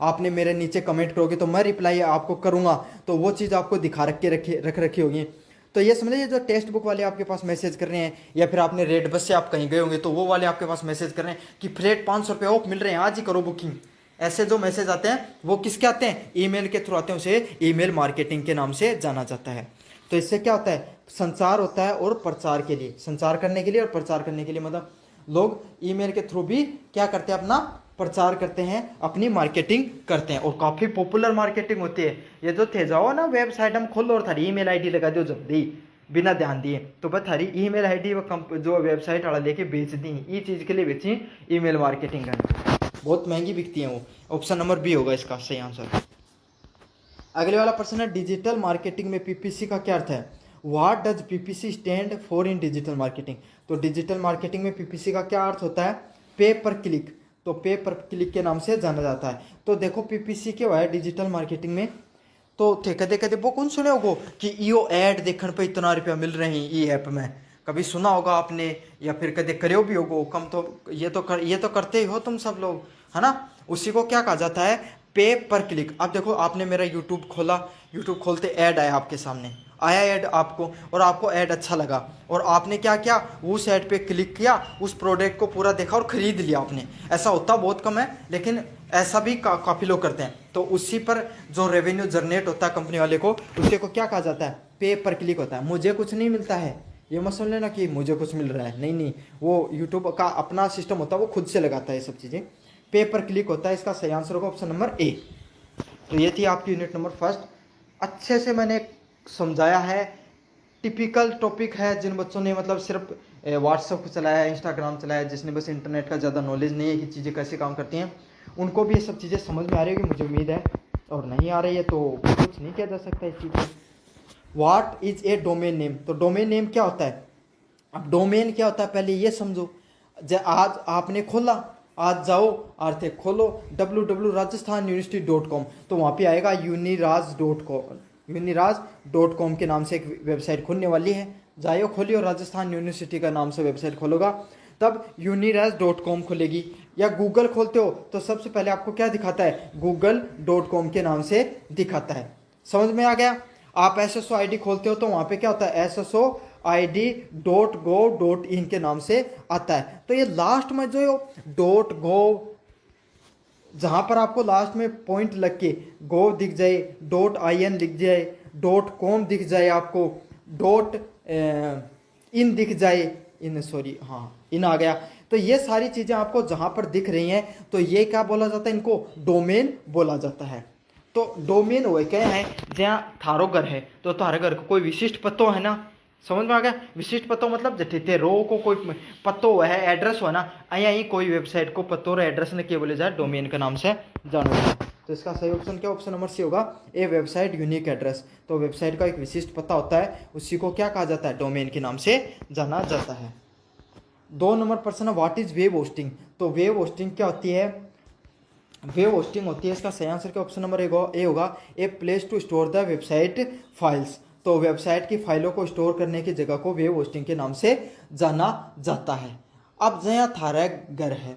आपने मेरे नीचे कमेंट करोगे तो मैं रिप्लाई आपको करूँगा, तो वो चीज़ आपको दिखा रख रखी होगी। तो ये समझ लीजिए जो टेक्स्ट बुक वाले आपके पास मैसेज कर रहे हैं, या फिर आपने रेड बस से आप कहीं गए होंगे तो वो वाले आपके पास मैसेज कर रहे हैं कि फ्लैट 500 रुपये ऑफ मिल रहे हैं, आज ही करो बुकिंग। ऐसे जो मैसेज आते हैं वो किसके आते हैं, ईमेल के थ्रू आते हैं, उसे ईमेल मार्केटिंग के नाम से जाना जाता है। तो इससे क्या होता है, संचार होता है और प्रचार के लिए, संचार करने के लिए और प्रचार करने के लिए, मतलब लोग ईमेल के थ्रू भी क्या करते हैं, अपना प्रचार करते हैं, अपनी मार्केटिंग करते हैं, और काफ़ी पॉपुलर मार्केटिंग होती है। ये जो थे जाओ ना वेबसाइट हम खोलो और थारी ईमेल आईडी लगा दो जब दी बिना ध्यान दिए, तो बस थारी ईमेल आईडी वो जो वेबसाइट वाला लेके बेच दी, ये चीज़ के लिए बेची ईमेल मार्केटिंग करना, बहुत महंगी बिकती है वो। ऑप्शन नंबर बी होगा इसका सही आंसर। अगले वाला प्रश्न है डिजिटल मार्केटिंग में पीपीसी का क्या अर्थ है, what does PPC stand for in digital marketing. तो डिजिटल मार्केटिंग में पीपीसी का क्या अर्थ होता है, पे पर क्लिक, तो पे पर क्लिक के नाम से जाना जाता है। तो देखो पीपीसी क्या है डिजिटल मार्केटिंग में, तो थे कदे कदे वो कौन सुने होगो कि यो ऐड देखने पे इतना रुपया मिल रहे हैं ई ऐप में, कभी सुना होगा आपने या फिर कदे करो भी होगो कम, तो ये तो करते ही हो तुम सब लोग, है ना। उसी को क्या कहा जाता है, पे पर क्लिक। अब देखो आपने मेरा यूट्यूब खोला, यूट्यूब खोलते ऐड आया आपके सामने, आया ऐड आपको, और आपको ऐड अच्छा लगा और आपने क्या किया, उस ऐड पे क्लिक किया, उस प्रोडक्ट को पूरा देखा और ख़रीद लिया आपने। ऐसा होता बहुत कम है लेकिन ऐसा भी काफ़ी लोग करते हैं। तो उसी पर जो रेवेन्यू जनरेट होता है कंपनी वाले को, उसी को क्या कहा जाता है, पे पर क्लिक होता है। मुझे कुछ नहीं मिलता है, ये मत समझ लेना कि मुझे कुछ मिल रहा है, नहीं नहीं, वो यूट्यूब का अपना सिस्टम होता है, वो खुद से लगाता है ये सब चीज़ें, पे पर क्लिक होता है। इसका सही आंसर होगा ऑप्शन नंबर ए। तो ये थी आपकी यूनिट नंबर फर्स्ट। अच्छे से मैंने समझाया है, टिपिकल टॉपिक है जिन बच्चों ने मतलब सिर्फ व्हाट्सएप को चलाया है, इंस्टाग्राम चलाया है, जिसने बस इंटरनेट का ज़्यादा नॉलेज नहीं है कि चीज़ें कैसे काम करती हैं, उनको भी ये सब चीज़ें समझ में आ रही होगी मुझे उम्मीद है, और नहीं आ रही है तो कुछ नहीं किया जा सकता इस चीज़ को। What is a domain name, तो डोमेन नेम क्या होता है, अब डोमेन क्या होता है पहले ये समझो। आज आपने खोला, आज जाओ आर्थे खोलो www.rajasthanuniversity.com, तो वहाँ पे आएगा यूनिराज.com के नाम से एक वेबसाइट खुलने वाली है, जाइयो खोलियो, राजस्थान यूनिवर्सिटी का नाम से वेबसाइट खोलोगा तब यूनिराज.com खुलेगी। या गूगल खोलते हो तो सबसे पहले आपको क्या दिखाता है, google.com के नाम से दिखाता है। समझ में आ गया। आप SSO ID खोलते हो तो वहाँ पे क्या होता है, SSOID.gov.in के नाम से आता है। तो ये लास्ट में जो .gov, जहाँ पर आपको लास्ट में पॉइंट लग के gov दिख जाए, .in दिख जाए, .com दिख जाए, आपको .in दिख जाए, इन आ गया, तो ये सारी चीज़ें आपको जहाँ पर दिख रही हैं तो ये क्या बोला जाता है, इनको डोमेन बोला जाता है। तो डोमेन वो क्या है, जहाँ थारो घर है तो थारे घर को कोई विशिष्ट पतो है ना, समझ में आ गया। विशिष्ट पतो मतलब जठे ते रो को कोई पतो है, एड्रेस हो ना, यहीं कोई वेबसाइट को पतो और एड्रेस ने क्या बोले जाए, डोमेन के नाम से जाना जाए। तो इसका सही ऑप्शन क्या, ऑप्शन नंबर सी होगा, ए वेबसाइट यूनिक एड्रेस। तो वेबसाइट का एक विशिष्ट पता होता है, उसी को क्या कहा जाता है, डोमेन के नाम से जाना जाता है। 2 नंबर प्रश्न है, व्हाट इज वेब होस्टिंग। तो वेब होस्टिंग क्या होती है, वेब होस्टिंग होती है, इसका सही आंसर क्या ऑप्शन नंबर ए होगा, a place to store the website files. तो वेबसाइट की फाइलों को स्टोर करने की जगह को वेब होस्टिंग के नाम से जाना जाता है। अब जहाँ थारा घर है,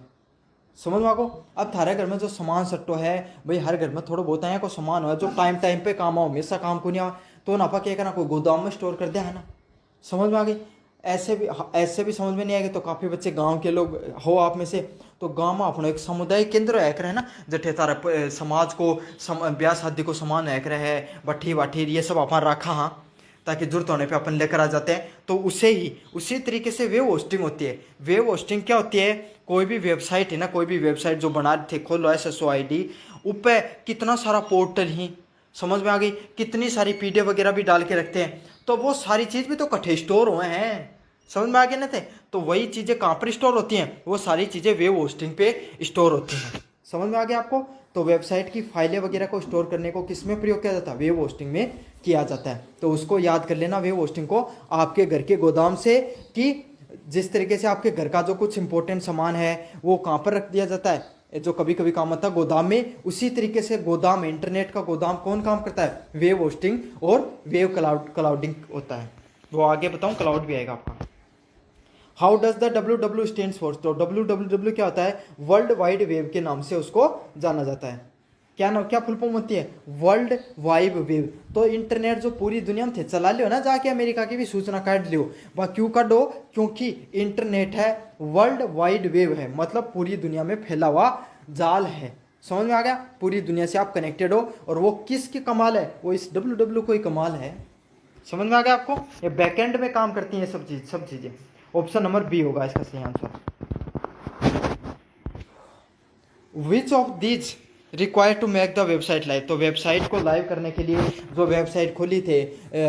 समझ में आको, अब थारे घर में जो सामान सट्टो है भाई, हर घर में थोड़ा बहुत आया को सामान हो जो टाइम पे काम आओ, हमेशा काम को नहीं आओ, तो ना क्या करना, कोई गोदाम में स्टोर कर दिया है ना, समझ में आ गई। ऐसे भी समझ में नहीं आएगी तो काफ़ी बच्चे गांव के लोग हो आप में से, तो गांव में अपना एक समुदाय केंद्र है करे ना, जठे तारा समाज को ब्याह शादी को सामान है करे है, भट्ठी वाठी ये सब अपन रखा, हाँ, ताकि जरूरत होने पे अपन लेकर आ जाते हैं। तो उसी तरीके से वेब होस्टिंग होती है। वेब होस्टिंग क्या होती है, कोई भी वेबसाइट है ना, कोई भी वेबसाइट जो बना थे, खोलो SSO ID, ऊपर कितना सारा पोर्टल ही, समझ में आ गई, कितनी सारी PDF वगैरह भी डाल के रखते हैं, तो वो सारी चीज़ भी तो इकट्ठे स्टोर हुए हैं, समझ में आ गए ना थे। तो वही चीज़ें कहाँ पर स्टोर होती हैं, वो सारी चीज़ें वेब होस्टिंग पे स्टोर होती हैं, समझ में आ गया आपको। तो वेबसाइट की फाइलें वगैरह को स्टोर करने को किस में प्रयोग किया जाता है, वेब होस्टिंग में किया जाता है। तो उसको याद कर लेना, वेब होस्टिंग को आपके घर के गोदाम से, कि जिस तरीके से आपके घर का जो कुछ इंपॉर्टेंट सामान है वो कहाँ पर रख दिया जाता है, जो कभी कभी काम आता है गोदाम में, उसी तरीके से गोदाम, इंटरनेट का गोदाम कौन काम करता है, वेब होस्टिंग और वेब क्लाउडिंग होता है। वो आगे बताऊँ, क्लाउड भी आएगा आपका। How does the WW stands for, तो WWW क्या होता है, वर्ल्ड वाइड वेब के नाम से उसको जाना जाता है। क्या नाम, क्या फुल फॉर्म होती है, वर्ल्ड वाइड वेब। तो इंटरनेट जो पूरी दुनिया में थे, चला लियो ना जाके अमेरिका की भी सूचना काट लियो, वह क्यों काटो, क्योंकि इंटरनेट है, वर्ल्ड वाइड वेब है, मतलब पूरी दुनिया में फैला हुआ जाल है। समझ में आ गया, पूरी दुनिया से आप कनेक्टेड हो, और वो किसकी कमाल है, वो इस WW को ही कमाल है। समझ में आ गया आपको, ये बैकएंड में काम करती हैं सब चीजें। ऑप्शन नंबर बी होगा इसका सही answer. Which of these required to make the website live, तो वेबसाइट को लाइव करने के लिए जो वेबसाइट खोली थे,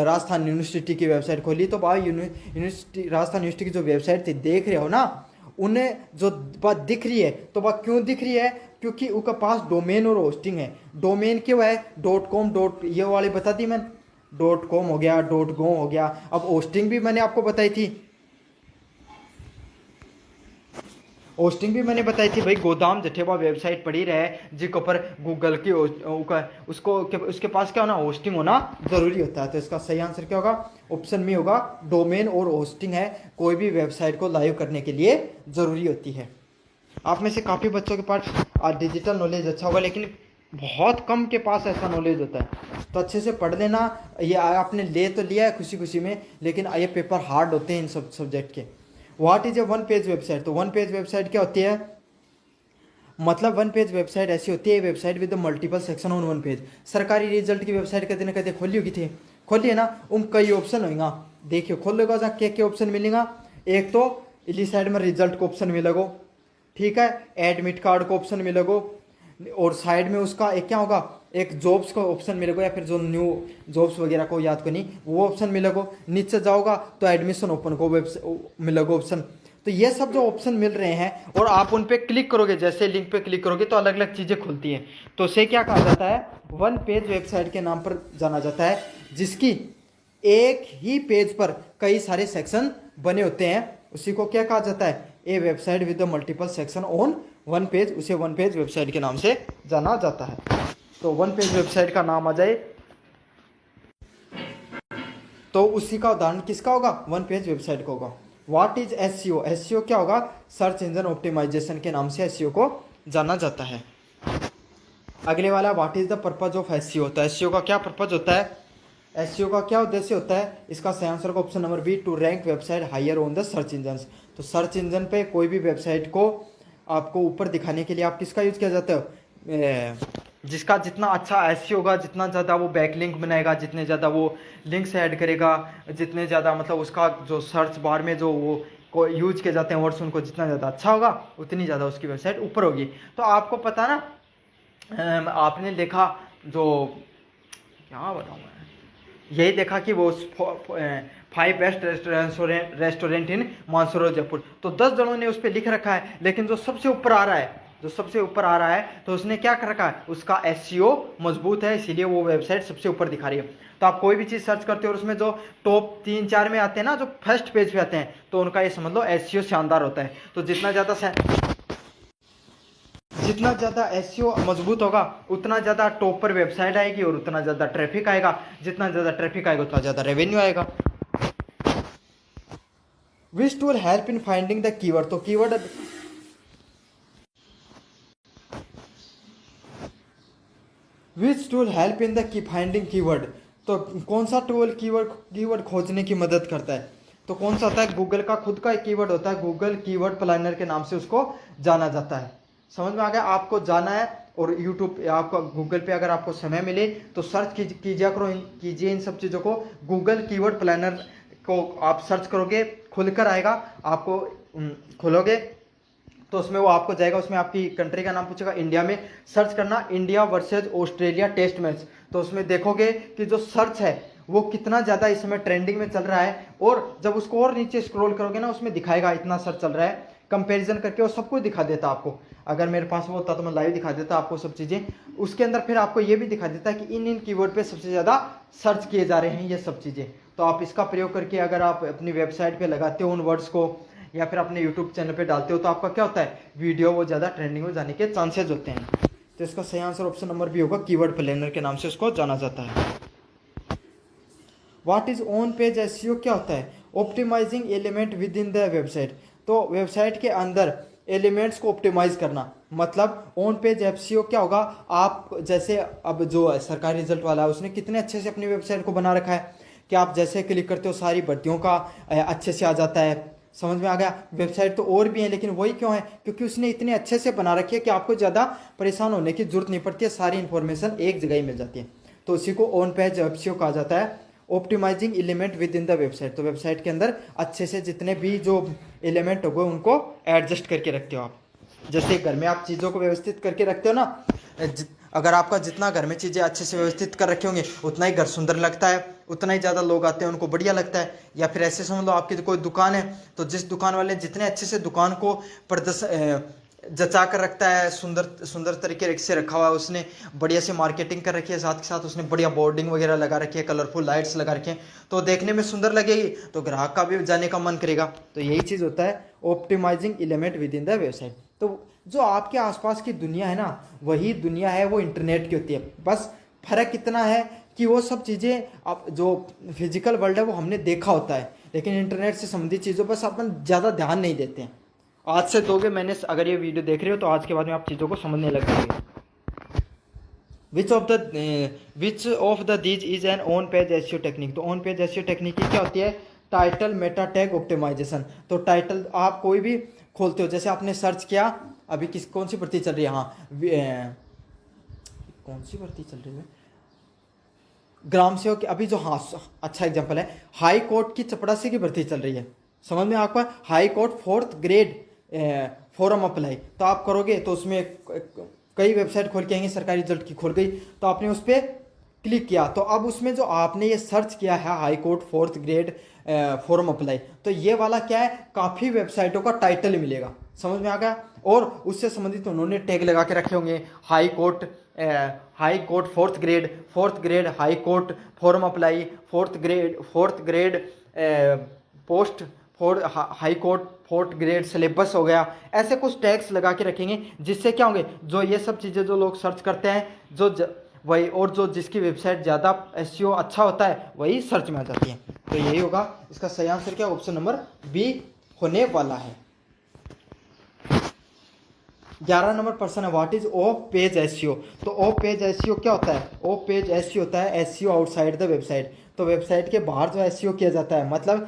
राजस्थान यूनिवर्सिटी की वेबसाइट खोली, तो भाई यूनिवर्सिटी, राजस्थान यूनिवर्सिटी की जो वेबसाइट थी, देख रहे हो ना, उन्हें जो बात दिख रही है, तो बात क्यों दिख रही है, क्योंकि उनके पास डोमेन और होस्टिंग है। डोमेन क्यों है, .com ये वाली बता दी मैंने, .com हो गया, .go हो गया। अब होस्टिंग भी मैंने आपको बताई थी, होस्टिंग भी मैंने बताई थी भाई, गोदाम जठेबा वेबसाइट पड़ी रहे जिसके ऊपर गूगल की उसको उसके पास क्या होना, होस्टिंग होना जरूरी होता है। तो इसका सही आंसर क्या होगा, ऑप्शन में होगा, डोमेन और होस्टिंग है, कोई भी वेबसाइट को लाइव करने के लिए जरूरी होती है। आप में से काफ़ी बच्चों के पास डिजिटल नॉलेज अच्छा होगा, लेकिन बहुत कम के पास ऐसा नॉलेज होता है। तो अच्छे से पढ़ लेना, ये आपने ले तो लिया है खुशी खुशी में, लेकिन ये पेपर हार्ड होते हैं इन सब सब्जेक्ट के। What is a one page website, तो वन पेज वेबसाइट क्या होती है, मतलब वन पेज वेबसाइट ऐसी होती है, website with multiple section on one page. सरकारी रिजल्ट की वेबसाइट कहते ना कहते खोली होगी थी, खोलिए ना, उन कई ऑप्शन होगा, देखियो खोल लेगा जहाँ क्या ऑप्शन मिलेगा। एक तो इली साइड में रिजल्ट का ऑप्शन मिलेगा, ठीक है, एडमिट कार्ड का ऑप्शन मिलेगा, और साइड में उसका एक क्या होगा, एक जॉब्स का ऑप्शन मिलेगा, या फिर जो न्यू जॉब्स वगैरह को याद करनी वो ऑप्शन मिलेगा। नीचे जाओगा तो एडमिशन ओपन को मिलेगा ऑप्शन। तो ये सब जो ऑप्शन मिल रहे हैं, और आप उन पे क्लिक करोगे, जैसे लिंक पे क्लिक करोगे तो अलग अलग चीज़ें खुलती हैं। तो उसे क्या कहा जाता है, वन पेज वेबसाइट के नाम पर जाना जाता है, जिसकी एक ही पेज पर कई सारे सेक्शन बने होते हैं, उसी को क्या कहा जाता है, a website with multiple section on one page, उसे वन पेज वेबसाइट के नाम से जाना जाता है। तो वन पेज वेबसाइट का नाम आ जाए तो उसी का उदाहरण किसका होगा, वन पेज वेबसाइट का होगा। व्हाट इज एसईओ, एसईओ क्या होगा, सर्च इंजन ऑप्टिमाइजेशन के नाम से एसईओ को जाना जाता है। अगले वाला, what is the purpose of SEO, होता है एसईओ का क्या पर्पज होता है, एसईओ का क्या उद्देश्य होता है। इसका सही आंसर का option number B, to rank website higher on the search engine. तो सर्च इंजन पे कोई भी वेबसाइट को आपको ऊपर दिखाने के लिए आप किसका यूज किया जाता है, जिसका जितना अच्छा एसईओ होगा, जितना ज़्यादा वो बैकलिंक बनाएगा, जितने ज़्यादा वो लिंक्स ऐड करेगा, जितने ज़्यादा मतलब उसका जो सर्च बार में जो वो को यूज किए जाते हैं वर्ड्स, उनको जितना ज़्यादा अच्छा होगा उतनी ज़्यादा उसकी वेबसाइट ऊपर होगी। तो आपको पता ना, आपने देखा जो क्या बताऊँ मैं, यही देखा कि वो 5 best restaurant in Mansarovar Jaipur, तो 10 जनों ने उस पर लिख रखा है, लेकिन जो सबसे ऊपर आ रहा है, जो सबसे ऊपर आ रहा है, तो उसने क्या कर रखा है, उसका एसईओ मजबूत है, इसीलिए वो वेबसाइट सबसे ऊपर दिखा रही है। तो आप कोई भी चीज़ सर्च करते हो और उसमें जो टॉप 3-4 में आते हैं ना, जो फर्स्ट पेज पे आते हैं, तो उनका ये समझ लो एसईओ शानदार होता है। तो जितना ज़्यादा एसईओ मजबूत होगा, उतना ज़्यादा टॉप पर वेबसाइट आएगी, और उतना ज़्यादा ट्रैफिक आएगा, जितना ज़्यादा ट्रैफिक आएगा उतना ज़्यादा रेवेन्यू आएगा। Which tool help in finding the keyword, तो keyword, which tool help in the finding keyword, तो कौन सा टूल कीवर्ड खोजने की मदद करता है, तो कौन सा होता है, गूगल का खुद का एक कीवर्ड होता है, गूगल कीवर्ड प्लानर के नाम से उसको जाना जाता है। समझ में आ गया, आपको जाना है, और यूट्यूब आपको गूगल पे अगर आपको समय मिले तो सर्च कीजिए इन सब चीज़ों को, गूगल कीवर्ड प्लानर को आप सर्च करोगे, खुलकर आएगा, आपको खोलोगे तो उसमें वो आपको जाएगा, उसमें आपकी कंट्री का नाम पूछेगा, इंडिया में सर्च करना, India versus Australia test match, तो उसमें देखोगे कि जो सर्च है वो कितना ज़्यादा इस समय ट्रेंडिंग में चल रहा है, और जब उसको और नीचे स्क्रॉल करोगे ना, उसमें दिखाएगा इतना सर्च चल रहा है, कंपैरिजन करके वो सब कुछ दिखा देता आपको। अगर मेरे पास वो होता तो मैं लाइव दिखा देता आपको सब चीज़ें। उसके अंदर फिर आपको ये भी दिखा देता है कि इन कीवर्ड पे सबसे ज़्यादा सर्च किए जा रहे हैं ये सब चीज़ें। तो आप इसका प्रयोग करके अगर आप अपनी वेबसाइट पे लगाते हो उन वर्ड्स को, या फिर अपने यूट्यूब चैनल पे डालते हो, तो आपका क्या होता है, वीडियो वो ज़्यादा ट्रेंडिंग में जाने के चांसेज होते हैं। तो इसका सही आंसर ऑप्शन नंबर बी होगा, कीवर्ड प्लानर के नाम से उसको जाना जाता है। What is on page SEO क्या होता है, optimising element within the website, तो वेबसाइट के अंदर एलिमेंट्स को ऑप्टिमाइज करना, मतलब ऑन पेज एफसीओ क्या होगा, आप जैसे अब जो सरकारी रिजल्ट वाला है उसने कितने अच्छे से अपनी वेबसाइट को बना रखा है कि आप जैसे क्लिक करते हो सारी भर्तियों का अच्छे से आ जाता है। समझ में आ गया। वेबसाइट तो और भी है लेकिन वही क्यों है, क्योंकि उसने इतने अच्छे से बना रखी है कि आपको ज़्यादा परेशान होने की जरूरत नहीं पड़ती है, सारी इन्फॉर्मेशन एक जगह ही मिल जाती है। तो उसी को ऑन पेज एफसीओ कहा जाता है, optimising element within the website. तो वेबसाइट के अंदर अच्छे से जितने भी जो एलिमेंट हो गए उनको एडजस्ट करके रखते हो आप। जैसे घर में आप चीज़ों को व्यवस्थित करके रखते हो ना, अगर आपका जितना घर में चीज़ें अच्छे से व्यवस्थित कर रखे होंगे उतना ही घर सुंदर लगता है, उतना ही ज़्यादा लोग आते हैं उनको बढ़िया लगता है। या फिर ऐसे समझ लो आपकी कोई दुकान है तो जिस दुकान वाले जितने अच्छे से दुकान को प्रदर्शन जचा कर रखता है, सुंदर सुंदर तरीके से रखा हुआ है, उसने बढ़िया से मार्केटिंग कर रखी है, साथ के साथ उसने बढ़िया बोर्डिंग वगैरह लगा रखी है, कलरफुल लाइट्स लगा रखी है, तो देखने में सुंदर लगेगी तो ग्राहक का भी जाने का मन करेगा। तो यही चीज़ होता है optimising element within the website. तो जो आपके आसपास की दुनिया है ना, वही दुनिया है वो इंटरनेट की होती है। बस फर्क इतना है कि वो सब चीज़ें आप जो फिजिकल वर्ल्ड है वो हमने देखा होता है, लेकिन इंटरनेट से संबंधित चीज़ों पर अपन ज़्यादा ध्यान नहीं देते हैं। आज से दोगे मैंने अगर ये वीडियो देख रहे हो तो आज के बाद में आप चीज़ों को समझने लग जाएंगे। Which of the these is an on page SEO technique. तो ऑन पेज एसईओ टेक्निक की क्या होती है, टाइटल मेटा टैग ऑप्टिमाइजेशन। तो टाइटल आप कोई भी खोलते हो, जैसे आपने सर्च किया अभी कौन सी भर्ती चल रही है, हाँ कौन सी भर्ती चल रही है, ग्राम सेवक की, अभी जो, हाँ अच्छा एग्जांपल है, हाई कोर्ट की चपरासी की भर्ती चल रही है, समझ में आपका, high court 4th grade form apply. तो आप करोगे तो उसमें कई वेबसाइट खोल के आएंगे, सरकारी रिजल्ट की खोल गई तो आपने उस पर क्लिक किया, तो अब उसमें जो आपने ये सर्च किया है high court 4th grade form apply, तो ये वाला क्या है, काफ़ी वेबसाइटों का टाइटल मिलेगा, समझ में आ गया। और उससे संबंधित उन्होंने टैग लगा के रखे होंगे, high court 4th grade high court form apply, 4th grade post high court 4th grade syllabus हो गया, ऐसे कुछ टैग्स लगा के रखेंगे, जिससे क्या होंगे, जो ये सब चीज़ें जो लोग सर्च करते हैं वही, और जो जिसकी वेबसाइट ज़्यादा एसईओ अच्छा होता है वही सर्च में आ जाती है। तो यही होगा इसका सही आंसर, क्या ऑप्शन नंबर बी होने वाला है। 11 नंबर प्रश्न है, what is of page SEO. तो ऑफ पेज एसईओ क्या होता है, ऑफ पेज एसईओ होता है एसईओ आउटसाइड द वेबसाइट। तो वेबसाइट के बाहर जो एसईओ किया जाता है, मतलब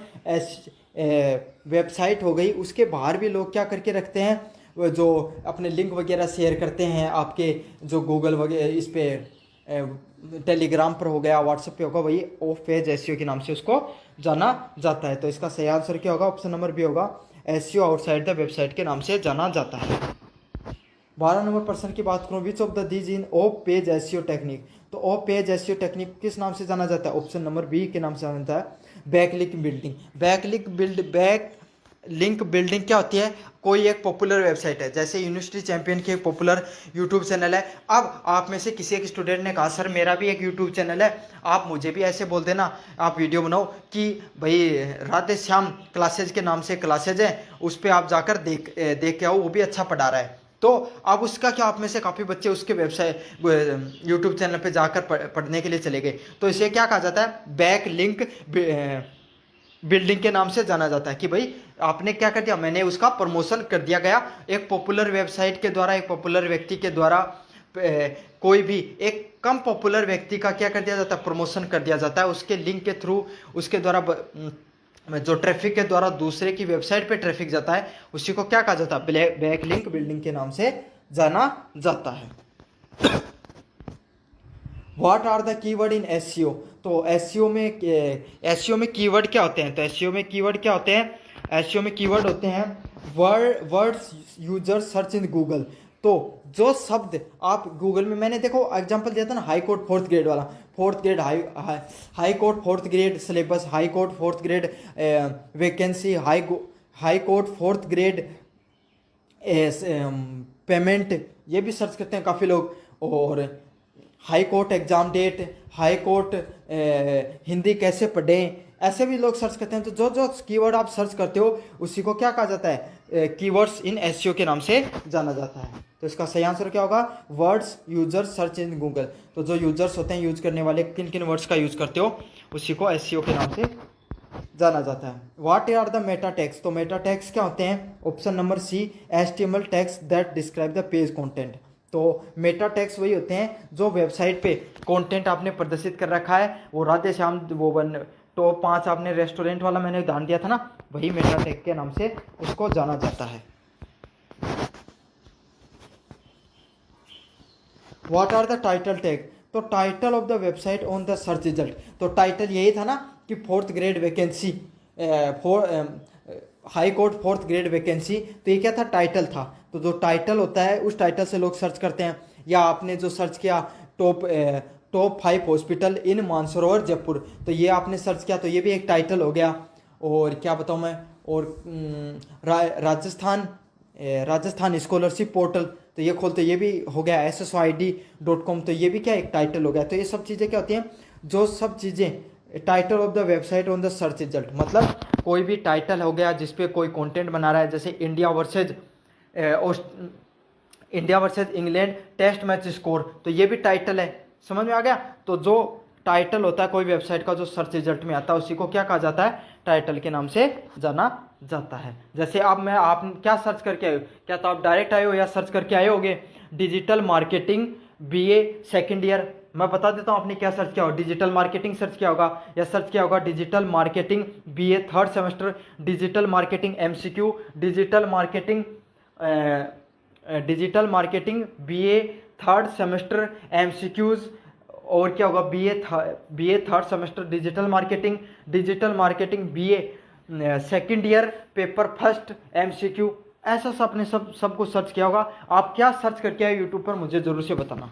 वेबसाइट हो गई, उसके बाहर भी लोग क्या करके रखते हैं, जो अपने लिंक वगैरह शेयर करते हैं, आपके जो गूगल वगैरह इस पे टेलीग्राम पर हो गया, व्हाट्सएप पे होगा, वही ऑफ पेज एसईओ के नाम से उसको जाना जाता है। तो इसका सही आंसर क्या होगा, ऑप्शन नंबर बी होगा, एसईओ आउटसाइड द वेबसाइट के नाम से जाना जाता है। 12 नंबर प्रश्न की बात करूं, which of the these in of page SEO technique. तो ऑफ पेज एसईओ टेक्निक किस नाम से जाना जाता है, ऑप्शन नंबर बी के नाम से जाना जाता है, बैकलिंक बिल्डिंग। बैकलिंक बिल्डिंग क्या होती है, कोई एक पॉपुलर वेबसाइट है, जैसे यूनिवर्सिटी चैंपियन की एक पॉपुलर यूट्यूब चैनल है। अब आप में से किसी एक स्टूडेंट ने कहा सर मेरा भी एक यूट्यूब चैनल है, आप मुझे भी ऐसे बोल देना, आप वीडियो बनाओ कि भाई राधे श्याम क्लासेज के नाम से क्लासेज है, उस पर आप जाकर देख के आओ, वो भी अच्छा पढ़ा रहा है। तो अब उसका क्या, आप में से काफ़ी बच्चे उसके वेबसाइट यूट्यूब चैनल पे जाकर पढ़ने के लिए चले गए, तो इसे क्या कहा जाता है, बैक लिंक बिल्डिंग के नाम से जाना जाता है। कि भाई आपने क्या कर दिया, मैंने उसका प्रमोशन कर दिया गया, एक पॉपुलर वेबसाइट के द्वारा, एक पॉपुलर व्यक्ति के द्वारा, कोई भी एक कम पॉपुलर व्यक्ति का क्या कर दिया जाता है, प्रमोशन कर दिया जाता है, उसके लिंक के थ्रू, उसके द्वारा जो ट्रैफिक के द्वारा दूसरे की वेबसाइट पे ट्रैफिक जाता है, उसी को क्या कहा जाता है, बैकलिंक बिल्डिंग के नाम से जाना जाता है। What are the keyword in SEO. तो एसईओ में कीवर्ड क्या होते हैं, तो एसईओ में कीवर्ड क्या होते हैं, एसईओ में कीवर्ड होते हैं words user search in Google. तो जो शब्द आप गूगल में, मैंने देखो एग्जांपल दिया था ना, हाई कोर्ट 4th ग्रेड वाला, 4th grade high court 4th grade syllabus, high court 4th grade vacancy, high court 4th grade payment, ये भी सर्च करते हैं काफ़ी लोग। और high court exam date, high court Hindi कैसे पढ़ें, ऐसे भी लोग सर्च करते हैं। तो जो जो कीवर्ड आप सर्च करते हो उसी को क्या कहा जाता है, कीवर्ड्स इन एसईओ के नाम से जाना जाता है। तो इसका सही आंसर क्या होगा, words user search in Google. तो जो यूजर्स होते हैं, यूज करने वाले, किन किन वर्ड्स का यूज करते हो, उसी को एसईओ के नाम से जाना जाता है। What are the meta tags, तो मेटा टैग्स क्या होते हैं? Option number C, HTML tags that describe the page content. तो मेटा टैग्स वही होते हैं जो वेबसाइट पे कंटेंट आपने प्रदर्शित कर रखा है, वो राधे श्याम वो टॉप 5 आपने रेस्टोरेंट वाला मैंने उदाहरण दिया था ना, वही मेटा टैग के नाम से उसको जाना जाता है। What are the title tag, तो title of the website on the search result. तो टाइटल यही था ना कि 4th grade vacancy, high court 4th grade vacancy, तो ये क्या था? टाइटल था। तो जो टाइटल होता है उस टाइटल से लोग सर्च करते हैं। या आपने जो सर्च किया top 5 hospital in Mansarovar Jaipur, तो ये आपने सर्च किया, तो ये भी एक टाइटल हो गया। और क्या बताऊँ मैं, और राजस्थान स्कॉलरशिप पोर्टल, तो ये खोलते ये भी हो गया SSID.com, तो ये भी क्या एक टाइटल हो गया। तो ये सब चीज़ें क्या होती हैं? जो सब चीज़ें title of the website on the search result, मतलब कोई भी टाइटल हो गया जिसपे कोई कंटेंट बना रहा है, जैसे India versus England test match score, तो ये भी टाइटल है। समझ में आ गया? तो जो टाइटल होता है कोई वेबसाइट का जो सर्च रिजल्ट में आता है, उसी को क्या कहा जाता है? टाइटल के नाम से जाना जाता है। जैसे आप क्या सर्च करके आए हो? क्या तो आप डायरेक्ट आए हो या सर्च करके आए होगे? Digital marketing BA second year, मैं बता देता हूँ आपने क्या सर्च किया होगा। डिजिटल मार्केटिंग सर्च किया होगा, या सर्च किया होगा digital marketing BA 3rd semester, digital marketing MCQ, digital marketing BA 3rd semester MCQs, और क्या होगा? BA 3rd semester digital marketing BA second year paper first MCQ, ऐसा सब आपने सब कुछ सर्च किया होगा। आप क्या सर्च करके आए यूट्यूब पर, मुझे जरूर से बताना।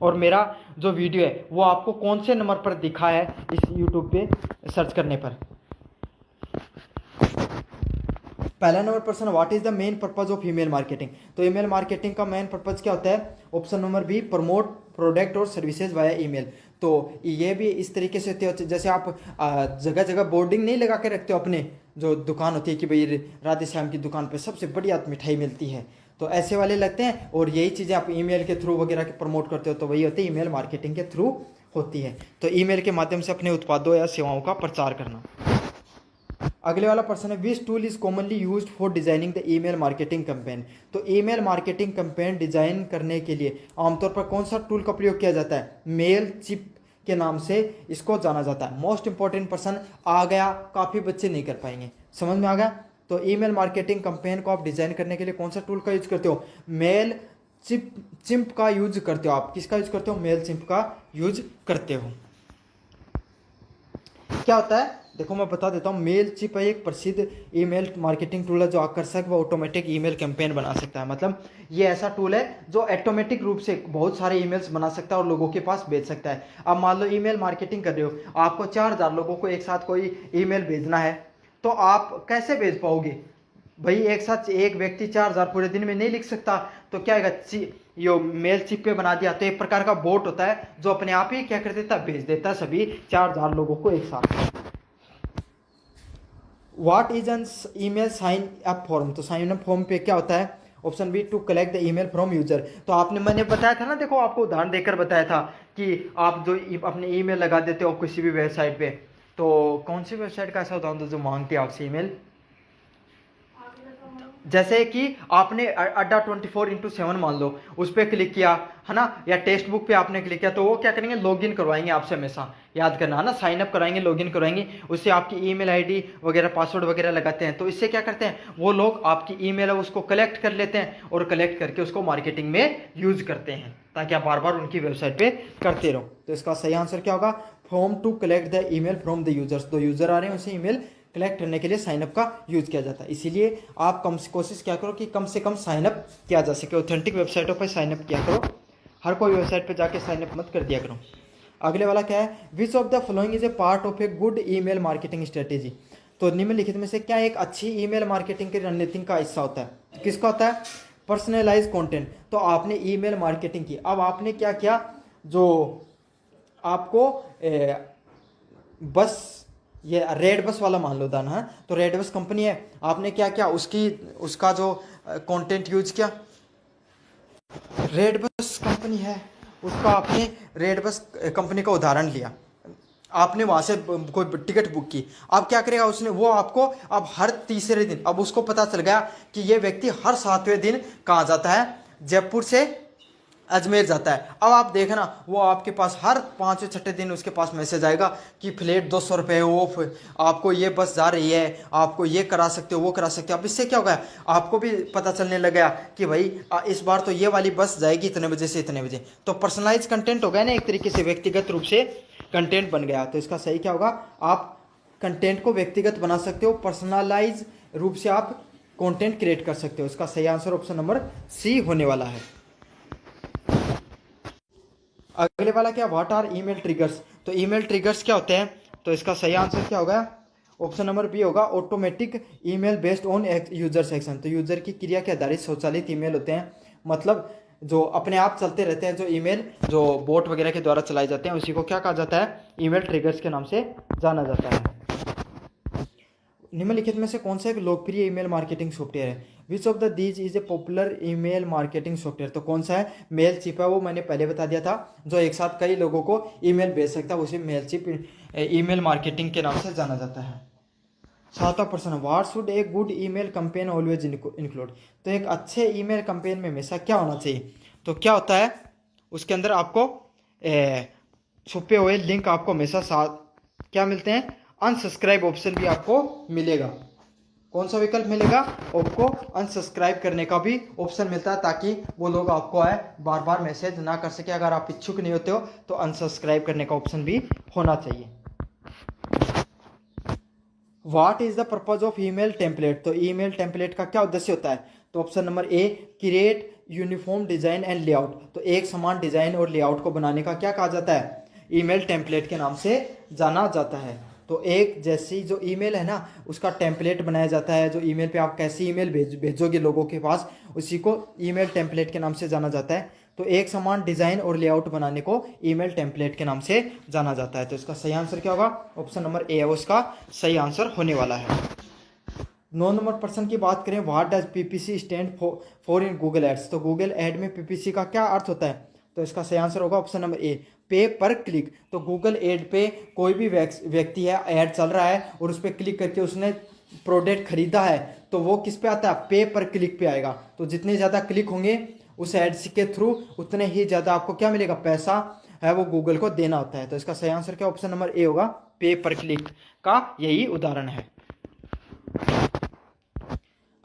और मेरा जो वीडियो है वो आपको कौन से नंबर पर दिखा है इस यूट्यूब पे सर्च करने पर? पहला नंबर प्रश्न, what is the main purpose of email marketing, तो ईमेल मार्केटिंग का मेन पर्पज क्या होता है? Option number B, promote product और सर्विसेज वाया ईमेल। तो ये भी इस तरीके से होते हैं, जैसे आप जगह जगह बोर्डिंग नहीं लगा के रखते हो अपने जो दुकान होती है कि भाई राधे श्याम की दुकान पे सबसे बढ़िया मिठाई मिलती है, तो ऐसे वाले लगते हैं। और यही चीज़ें आप ईमेल के थ्रू वगैरह के प्रमोट करते हो, तो वही होती है ईमेल मार्केटिंग के थ्रू होती है। तो ईमेल के माध्यम से अपने उत्पादों या सेवाओं का प्रचार करना। अगले वाला प्रश्न है, which tool is commonly used for designing the email marketing campaign, तो ईमेल मार्केटिंग कैंपेन डिजाइन करने के लिए आमतौर पर कौन सा टूल का प्रयोग किया जाता है? मेल चिप के नाम से इसको जाना जाता है। मोस्ट इंपॉर्टेंट प्रश्न आ गया, काफ़ी बच्चे नहीं कर पाएंगे। समझ में आ गया? तो ईमेल मार्केटिंग कैंपेन को आप डिजाइन करने के लिए कौन सा टूल का यूज करते हो? मेल चिप का यूज करते हो। आप किसका यूज करते हो? मेल चिप का यूज करते हो। क्या होता है देखो मैं बता देता हूँ। मेल चिप एक प्रसिद्ध ईमेल मार्केटिंग टूल है जो आकर्षक व ऑटोमेटिक ईमेल कैंपेन बना सकता है। मतलब ये ऐसा टूल है जो ऑटोमेटिक रूप से बहुत सारे ईमेल्स बना सकता है और लोगों के पास भेज सकता है। अब मान लो ईमेल मार्केटिंग कर रहे हो, आपको 4000 लोगों को एक साथ कोई ईमेल भेजना है, तो आप कैसे भेज पाओगे भाई? एक साथ एक व्यक्ति 4000 पूरे दिन में नहीं लिख सकता, तो क्या है यो मेल चिप पे बना दिया, तो एक प्रकार का बोट होता है जो अपने आप ही क्या कर देता है? भेज देता है सभी 4000 लोगों को एक साथ। What is an email sign up form, तो साइन अप फॉर्म पे क्या होता है? Option B, to collect the email from user. तो मैंने बताया था ना, देखो आपको उदाहरण देकर बताया था कि आप जो अपने ईमेल लगा देते हो किसी भी वेबसाइट पे, तो कौन सी वेबसाइट का ऐसा उदाहरण जो मांगते हैं आपसे ईमेल? जैसे कि आपने अड्डा 24/7 मान लो, उस पर क्लिक किया है ना, या टेक्स्ट बुक पे आपने क्लिक किया, तो वो क्या करेंगे? लॉगिन करवाएंगे आपसे, हमेशा याद करना है ना, साइन अप कराएंगे, लॉगिन करवाएंगे, उससे आपकी ईमेल आईडी वगैरह पासवर्ड वगैरह लगाते हैं। तो इससे क्या करते हैं वो लोग? आपकी ईमेल है उसको कलेक्ट कर लेते हैं और कलेक्ट करके उसको मार्केटिंग में यूज करते हैं, ताकि आप बार बार उनकी वेबसाइट पे करते रहो। तो इसका सही आंसर क्या होगा? Form to collect the email from the users. तो यूजर आ रहे हैं, उसे ईमेल कलेक्ट करने के लिए साइनअप का यूज किया जाता है। इसीलिए आप कोशिश क्या करो कि कम से कम साइनअप किया जा सके। ऑथेंटिक वेबसाइटों पर साइनअप किया करो, हर कोई वेबसाइट पे जाके साइनअप मत कर दिया करो। अगले वाला क्या है? Which of the following is a part of a good email marketing strategy. तो निम्नलिखित में से क्या एक अच्छी ईमेल मार्केटिंग की रणनीति का हिस्सा होता है? किसका होता है? Personalise content. तो आपने ईमेल मार्केटिंग की, अब आपने क्या किया? जो आपको बस ये रेड बस वाला मान लो दाना है, तो रेड बस कंपनी है, आपने क्या किया? उसका जो कंटेंट यूज किया, रेड बस कंपनी है उसका आपने रेड बस कंपनी का उदाहरण लिया। आपने वहाँ से कोई टिकट बुक की, अब क्या करेगा उसने, वो आपको अब हर तीसरे दिन, अब उसको पता चल गया कि ये व्यक्ति हर 7वें दिन कहाँ जाता है, जयपुर से अजमेर जाता है। अब आप देखना वो आपके पास हर 5वें 6ठे दिन उसके पास मैसेज आएगा कि फ्लैट 200 रुपये ऑफ, आपको ये बस जा रही है, आपको ये करा सकते हो, वो करा सकते हो। अब इससे क्या होगा, आपको भी पता चलने लगा कि भाई इस बार तो ये वाली बस जाएगी इतने बजे से इतने बजे। तो पर्सनलाइज कंटेंट हो गया ना, एक तरीके से व्यक्तिगत रूप से कंटेंट बन गया। तो इसका सही क्या होगा, आप कंटेंट को व्यक्तिगत बना सकते हो, पर्सनलाइज रूप से आप कंटेंट क्रिएट कर सकते हो। इसका सही आंसर ऑप्शन नंबर सी होने वाला है। अगले वाला क्या, व्हाट आर ईमेल ट्रिगर्स। तो ईमेल ट्रिगर्स क्या होते हैं, तो इसका सही आंसर क्या होगा, ऑप्शन नंबर बी होगा, automatic email based on user section. तो यूजर की क्रिया के आधारित स्वचालित ईमेल होते हैं, मतलब जो अपने आप चलते रहते हैं, जो ईमेल जो बोट वगैरह के द्वारा चलाए जाते हैं, उसी को क्या कहा जाता है, ईमेल ट्रिगर्स के नाम से जाना जाता है। निम्नलिखित में से कौन सा एक लोकप्रिय ईमेल मार्केटिंग सॉफ्टवेयर है, which of the these is a popular email marketing software. तो कौन सा है, मेलचिप है, वो मैंने पहले बता दिया था, जो एक साथ कई लोगों को ईमेल भेज सकता है, उसे मेलचिप ईमेल मार्केटिंग के नाम से जाना जाता है। 7वां प्रश्न, what should a good email campaign always include. तो एक अच्छे ईमेल कैंपेन में हमेशा क्या होना चाहिए, तो क्या होता है उसके अंदर आपको छुपे हुए लिंक आपको हमेशा साथ क्या मिलते हैं, अनसब्सक्राइब ऑप्शन भी आपको मिलेगा। कौन सा विकल्प मिलेगा, आपको अनसब्सक्राइब करने का भी ऑप्शन मिलता है, ताकि वो लोग आपको बार बार मैसेज ना कर सके। अगर आप इच्छुक नहीं होते हो तो अनसब्सक्राइब करने का ऑप्शन भी होना चाहिए। What is the purpose of email template. तो ईमेल टेम्पलेट का क्या उद्देश्य होता है, तो option number A, create uniform design and layout. तो एक समान डिजाइन और लेआउट को बनाने का क्या कहा जाता है, ईमेल टेम्पलेट के नाम से जाना जाता है। तो एक जैसी जो ईमेल है ना, उसका टेम्पलेट बनाया जाता है, जो ईमेल पे आप कैसी ईमेल भेजोगे लोगों के पास, उसी को ईमेल टेम्पलेट के नाम से जाना जाता है। तो एक समान डिजाइन और लेआउट बनाने को ईमेल टेम्पलेट के नाम से जाना जाता है। तो इसका सही आंसर क्या होगा, ऑप्शन नंबर ए है उसका सही आंसर होने वाला है। 9 नंबर प्रश्न की बात करें, what does PPC stand for in Google Ads. तो गूगल एड में पीपीसी का क्या अर्थ होता है, तो इसका सही आंसर होगा ऑप्शन नंबर ए, पे पर क्लिक। तो गूगल एड पे कोई भी व्यक्ति है, ऐड चल रहा है और उस पर क्लिक करके उसने प्रोडक्ट खरीदा है, तो वो किस पे आता है, पे पर क्लिक पे आएगा। तो जितने ज़्यादा क्लिक होंगे उस एड्स के थ्रू, उतने ही ज़्यादा आपको क्या मिलेगा, पैसा है वो गूगल को देना होता है। तो इसका सही आंसर क्या, ऑप्शन नंबर ए होगा, पे पर क्लिक का यही उदाहरण है।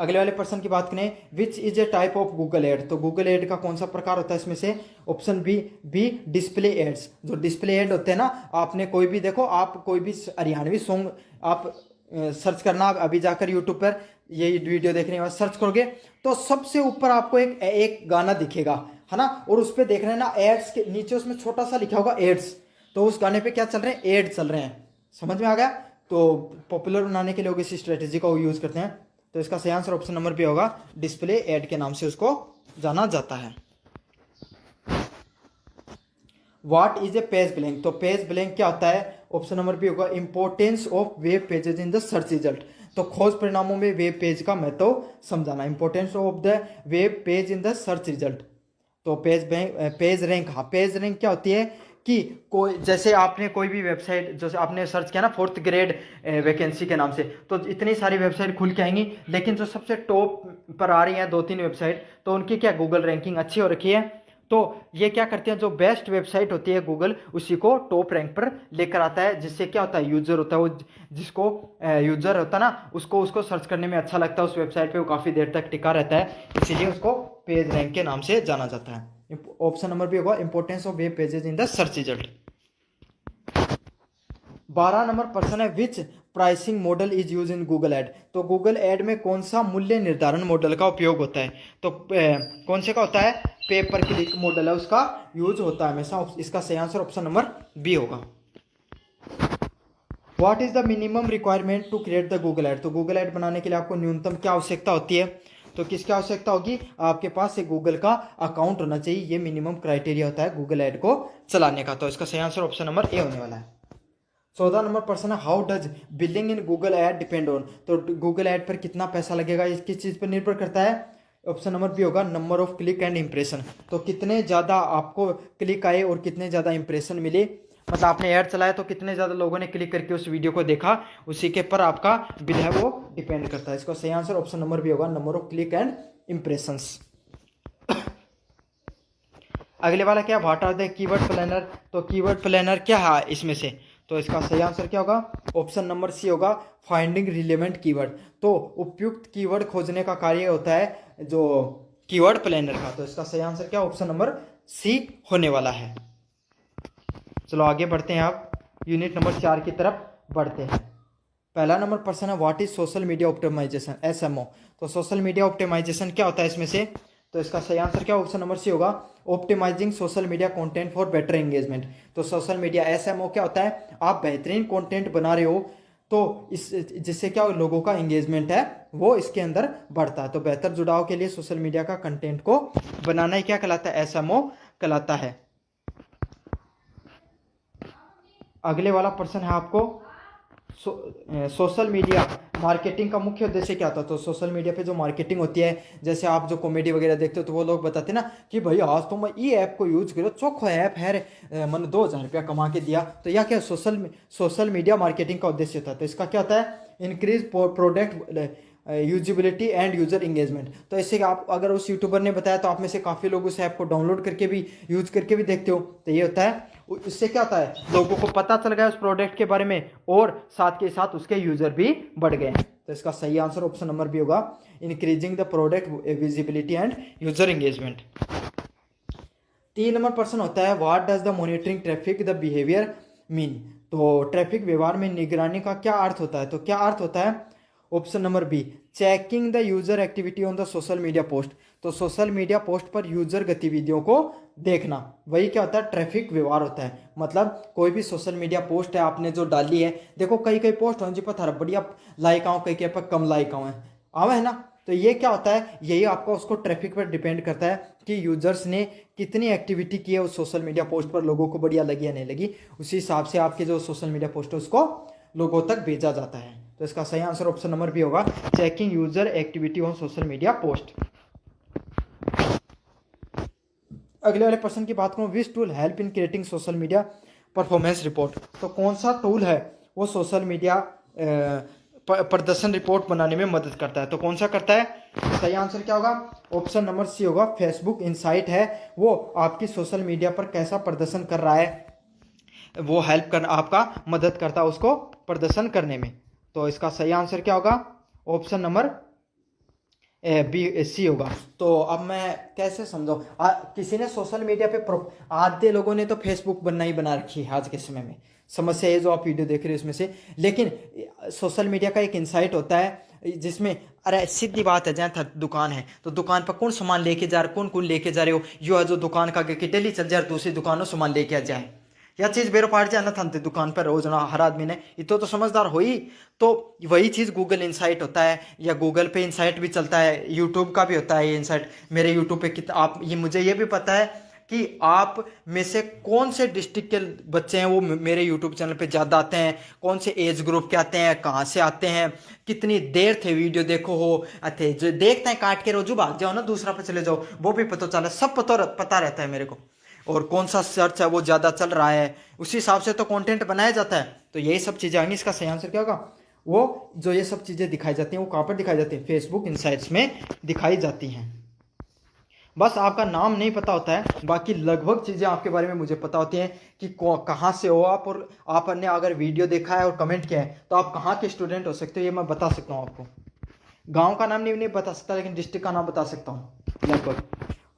अगले वाले प्रश्न की बात करें, which is a type of Google ad. तो गूगल एड का कौन सा प्रकार होता है इसमें से, ऑप्शन बी डिस्प्ले एड्स। जो डिस्प्ले एड होते हैं ना, आपने कोई भी देखो, आप कोई भी हरियाणवी सॉन्ग आप सर्च करना, अभी जाकर यूट्यूब पर ये वीडियो देखने के बाद सर्च करोगे तो सबसे ऊपर आपको एक गाना दिखेगा, है ना, और उस पर देख रहे हैं ना एड्स के नीचे उसमें छोटा सा लिखा होगा एड्स। तो उस गाने पे क्या चल रहे हैं, एड चल रहे हैं। समझ में आ गया। तो पॉपुलर बनाने के लिए लोग इसी स्ट्रेटेजी का यूज करते हैं। तो इसका सही आंसर ऑप्शन नंबर बी होगा, डिस्प्ले एड के नाम से उसको जाना जाता है। What is a page blank. तो पेज ब्लैंक क्या होता है, ऑप्शन नंबर बी होगा, importance of web pages in the search result. तो खोज परिणामों में वेब पेज का महत्व समझाना, importance of the web page in the search result. तो पेज रैंक, हाँ पेज रैंक क्या होती है कि कोई, जैसे आपने कोई भी वेबसाइट, जैसे आपने सर्च किया ना 4th ग्रेड वैकेंसी के नाम से, तो इतनी सारी वेबसाइट खुल के आएंगी, लेकिन जो सबसे टॉप पर आ रही हैं 2-3 वेबसाइट, तो उनकी क्या गूगल रैंकिंग अच्छी हो रखी है। तो ये क्या करते हैं, जो बेस्ट वेबसाइट होती है गूगल उसी को टॉप रैंक पर लेकर आता है, जिससे क्या होता है, यूजर होता है वो, जिसको यूजर होता है ना, उसको सर्च करने में अच्छा लगता है, उस वेबसाइट पे वो काफ़ी देर तक टिका रहता है, इसीलिए उसको पेज रैंक के नाम से जाना जाता है। ऑप्शन नंबर भी होगा, importance of web pages in the search result. 12 number प्रश्न है, which pricing model is use in Google ad. तो गूगल एड में कौन सा मूल्य निर्धारण मॉडल का उपयोग होता है, तो कौन से का होता है, पे पर क्लिक मॉडल है उसका यूज होता है हमेशा। इसका सही आंसर ऑप्शन नंबर बी होगा। What is the minimum requirement to create the Google ad. तो गूगल एड बनाने के लिए आपको न्यूनतम क्या आवश्यकता होती है, तो किसकी आवश्यकता होगी, आपके पास एक गूगल का अकाउंट होना चाहिए, ये मिनिमम क्राइटेरिया होता है गूगल एड को चलाने का। तो इसका सही आंसर ऑप्शन नंबर ए होने वाला है। 14 नंबर प्रश्न है, how does billing in Google add depend on. तो गूगल एड पर कितना पैसा लगेगा, इस किस चीज़ पर निर्भर करता है, ऑप्शन नंबर बी होगा, number of click and impression. तो कितने ज़्यादा आपको क्लिक आए और कितने ज़्यादा इंप्रेशन मिले, मतलब आपने ऐड चलाया तो कितने ज़्यादा लोगों ने क्लिक करके उस वीडियो को देखा, उसी के पर आपका बिल है वो डिपेंड करता है। इसका सही आंसर ऑप्शन नंबर भी होगा, number of click and impressions. अगले वाला क्या, what are the keyword planner. तो कीवर्ड प्लानर क्या है इसमें से, तो इसका सही आंसर क्या होगा, ऑप्शन नंबर सी होगा, फाइंडिंग रिलेवेंट कीवर्ड। तो उपयुक्त कीवर्ड खोजने का कार्य होता है जो कीवर्ड प्लानर का। तो इसका सही आंसर क्या, ऑप्शन नंबर सी होने वाला है। चलो आगे बढ़ते हैं, आप यूनिट नंबर 4 की तरफ बढ़ते हैं। पहला नंबर प्रश्न है, what is social media optimization, SMO. तो सोशल मीडिया ऑप्टिमाइजेशन क्या होता है इसमें से, तो इसका सही आंसर क्या, ऑप्शन नंबर सी होगा, optimizing social media content for better engagement. तो सोशल मीडिया एसएमओ क्या होता है, आप बेहतरीन कंटेंट बना रहे हो तो इस जिससे क्या लोगों का एंगेजमेंट है वो इसके अंदर बढ़ता है। तो बेहतर जुड़ाव के लिए सोशल मीडिया का कंटेंट को बनाना ही क्या कहलाता है, एसएमओ कहलाता है। अगले वाला प्रश्न है आपको, सोशल मीडिया मार्केटिंग का मुख्य उद्देश्य क्या था। तो सोशल मीडिया पे जो मार्केटिंग होती है, जैसे आप जो कॉमेडी वगैरह देखते हो तो वो लोग बताते हैं ना कि भाई आज तो मैं ये ऐप को यूज करो, चोखो ऐप है, मैंने 2000 रुपया कमा के दिया। तो यह क्या सोशल मीडिया मार्केटिंग का उद्देश्य था। तो इसका क्या होता है, increase product usability and user engagement. तो इससे आप अगर उस यूट्यूबर ने बताया तो आप में से काफ़ी लोग उस ऐप को डाउनलोड करके भी यूज करके भी देखते हो। तो ये होता है, इससे क्या होता है, लोगों को पता चल गया उस प्रोडक्ट के बारे में और साथ के साथ उसके यूजर भी बढ़ गए। तो इसका सही आंसर ऑप्शन नंबर भी होगा, increasing the product visibility and user engagement. 3 number प्रश्न होता है, what does the monitoring traffic the behaviour mean. तो ट्रैफिक व्यवहार में निगरानी का क्या अर्थ होता है। तो क्या अर्थ होता है, option number B, checking the user activity on the social media post. तो सोशल मीडिया पोस्ट पर यूजर गतिविधियों को देखना, वही क्या होता है, ट्रैफिक व्यवहार होता है। मतलब कोई भी सोशल मीडिया पोस्ट है आपने जो डाली है, देखो कई कई पोस्ट हो जी पर थारा बढ़िया लाइक आओ, कई कई पर कम लाइक आओ है ना। तो ये क्या होता है, यही आपका उसको ट्रैफिक पर डिपेंड करता है कि यूजर्स ने कितनी एक्टिविटी की है उस सोशल मीडिया पोस्ट पर, लोगों को बढ़िया लगी या नहीं लगी, उसी हिसाब से आपके जो सोशल मीडिया पोस्ट है उसको लोगों तक भेजा जाता है। तो इसका सही आंसर ऑप्शन नंबर भी होगा, checking user activity on social media post. अगले वाले प्रश्न की बात करूं, विच tool help in creating social media performance report. तो कौन सा टूल है वो सोशल मीडिया प्रदर्शन रिपोर्ट बनाने में मदद करता है। तो कौन सा करता है, सही आंसर क्या होगा, ऑप्शन नंबर सी होगा, फेसबुक इनसाइट है वो आपकी सोशल मीडिया पर कैसा प्रदर्शन कर रहा है वो हेल्प कर आपका मदद करता है उसको प्रदर्शन करने में। तो इसका सही आंसर क्या होगा, ऑप्शन नंबर बी सी होगा। तो अब मैं कैसे समझाऊँ, किसी ने सोशल मीडिया पे आधे लोगों ने तो फेसबुक बनना ही बना रखी है आज के समय में, समस्या है जो आप वीडियो देख रहे हो इसमें से। लेकिन सोशल मीडिया का एक इंसाइट होता है जिसमें, अरे सीधी बात है, जहाँ दुकान है तो दुकान पर कौन सामान लेके जा रहे, कौन ले कर जा रहे हो, यो जो दुकान का डेली चल जाए दूसरी दुकानों सामान लेके आ जाए, यह चीज़ बेरो पाड़ जाना था दुकान पर रोज ना हर आदमी ने, इतो तो समझदार हो ही। तो वही चीज़ गूगल इंसाइट होता है, या गूगल पे इंसाइट भी चलता है, यूट्यूब का भी होता है ये इंसाइट। मेरे यूट्यूब पे कितना आप ये मुझे ये भी पता है कि आप में से कौन से डिस्ट्रिक्ट के बच्चे हैं वो मेरे यूट्यूब चैनल पे ज़्यादा आते हैं, कौन से एज ग्रुप के आते हैं, कहाँ से आते हैं, कितनी देर थे वीडियो देखो हो अथे जो देखते हैं काट के रोजू भाग जाओ ना दूसरा पे चले जाओ, वो भी पता चला, सब पता रहता है मेरे को। और कौन सा सर्च है वो ज़्यादा चल रहा है, उसी हिसाब से तो कंटेंट बनाया जाता है। तो यही सब चीज़ें आएंगी, इसका सही आंसर क्या होगा, वो जो ये सब चीज़ें दिखाई जाती हैं वो कहाँ पर दिखाई जाती हैं, फेसबुक इनसाइट्स में दिखाई जाती हैं। बस आपका नाम नहीं पता होता है, बाकी लगभग चीज़ें आपके बारे में मुझे पता होती हैं कि कहाँ से हो आप, और आपने अगर वीडियो देखा है और कमेंट किया है तो आप कहाँ के स्टूडेंट हो सकते हो, ये मैं बता सकता हूँ आपको। गाँव का नाम नहीं बता सकता लेकिन डिस्ट्रिक्ट का नाम बता सकता हूँ लगभग।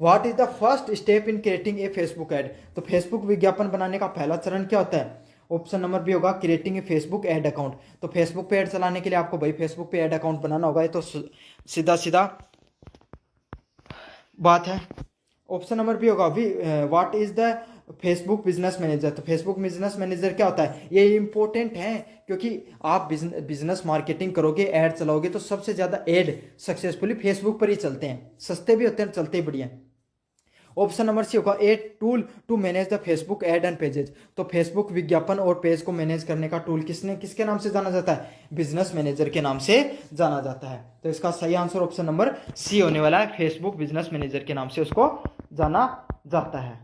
What is the first step in creating A Facebook ad. तो फेसबुक विज्ञापन बनाने का पहला चरण क्या होता है, ऑप्शन नंबर बी होगा, creating A Facebook ad account. तो फेसबुक पे ऐड चलाने के लिए आपको भाई फेसबुक पे ऐड अकाउंट बनाना होगा, ये तो सीधा बात है। ऑप्शन नंबर बी होगा, what is the Facebook business manager. तो फेसबुक बिजनेस मैनेजर क्या होता है, ये इंपॉर्टेंट है क्योंकि आप बिजनेस मार्केटिंग करोगे, ऐड चलाओगे तो सबसे ज़्यादा ऐड सक्सेसफुली फेसबुक पर ही चलते हैं, सस्ते भी होते हैं, चलते ही बढ़िया। ऑप्शन नंबर सी होगा, a tool to manage the Facebook ad and pages. तो फेसबुक विज्ञापन और पेज को मैनेज करने का टूल किसके नाम से जाना जाता है, बिजनेस मैनेजर के नाम से जाना जाता है। तो इसका सही आंसर ऑप्शन नंबर सी होने वाला है, फेसबुक बिजनेस मैनेजर के नाम से उसको जाना जाता है।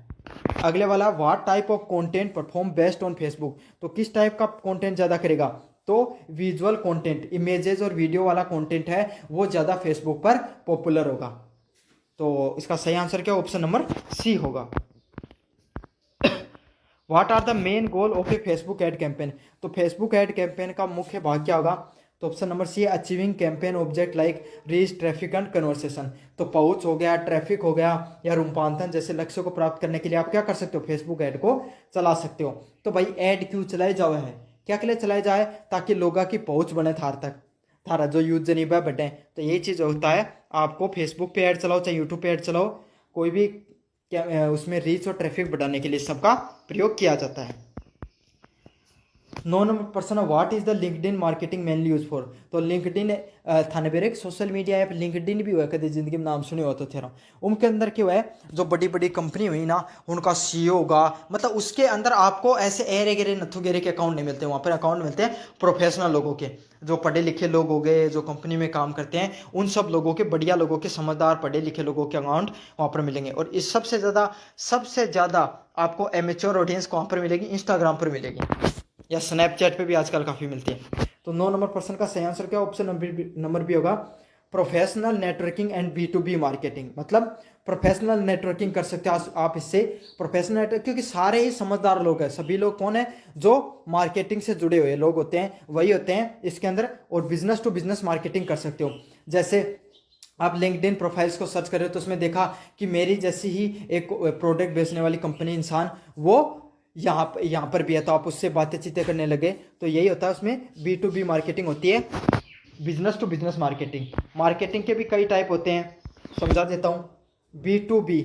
अगले वाला, what type of content perform best on Facebook. तो किस टाइप का कंटेंट ज़्यादा करेगा, तो विजुअल कंटेंट, इमेजेस और वीडियो वाला कंटेंट है वो ज़्यादा फेसबुक पर पॉपुलर होगा। तो इसका सही आंसर क्या, ऑप्शन नंबर सी होगा। What are the main goal of a Facebook ad campaign. तो फेसबुक एड कैंपेन का मुख्य भाग क्या होगा, तो option number C, achieving campaign object like reach, traffic and conversation. तो पहुंच हो गया, ट्रैफिक हो गया, या रूपांतरण जैसे लक्ष्यों को प्राप्त करने के लिए आप क्या कर सकते हो, फेसबुक ऐड को चला सकते हो। तो भाई ऐड क्यों चलाए जाओ है, क्या के लिए चलाए जाए, ताकि लोगों की पहुंच बने थार तक, थारा जो यूज जनीबा बटे। तो यही चीज़ होता है, आपको फेसबुक पे ऐड चलाओ चाहे यूट्यूब पे ऐड चलाओ, कोई भी क्या उसमें रीच और ट्रैफिक बढ़ाने के लिए सबका प्रयोग किया जाता है। 9 नंबर प्रश्न, what is the LinkedIn marketing mainly use for. तो लिंक्डइन थाने बेर एक सोशल मीडिया ऐप लिंक्डइन भी हुआ है, कभी जिंदगी में नाम सुने हो तो थे उनके अंदर क्या हुआ है, जो बड़ी बड़ी कंपनी हुई ना उनका सीईओ होगा, मतलब उसके अंदर आपको ऐसे एरे गेरे नथु गेरे के अकाउंट नहीं मिलते, वहाँ पर अकाउंट मिलते हैं प्रोफेशनल लोगों के, जो पढ़े लिखे लोग हो गए, जो कंपनी में काम करते हैं, उन सब लोगों के, बढ़िया लोगों के, समझदार पढ़े लिखे लोगों के अकाउंट वहाँ पर मिलेंगे। और इस सबसे ज़्यादा आपको एमेच्योर ऑडियंस कहाँ पर मिलेगी, इंस्टाग्राम पर मिलेगी, या स्नैपचैट पे भी आजकल काफ़ी मिलती है। तो 9 नंबर प्रश्न का सही आंसर क्या, ऑप्शन नंबर बी होगा, professional networking and B2B marketing. मतलब प्रोफेशनल नेटवर्किंग कर सकते हो आप इससे, प्रोफेशनल नेटवर्क, क्योंकि सारे ही समझदार लोग हैं, सभी लोग कौन है, जो मार्केटिंग से जुड़े हुए लोग होते हैं वही होते हैं इसके अंदर। और बिजनेस टू बिजनेस मार्केटिंग कर सकते हो, जैसे आप लिंक्डइन प्रोफाइल्स को सर्च करें तो उसमें देखा कि मेरी जैसी ही एक प्रोडक्ट बेचने वाली कंपनी इंसान वो यहाँ पर भी है, तो आप उससे बातें चीतें करने लगे। तो यही होता है, उसमें B2B मार्केटिंग होती है, business to business marketing. Marketing के भी कई टाइप होते हैं, समझा देता हूँ। B2B,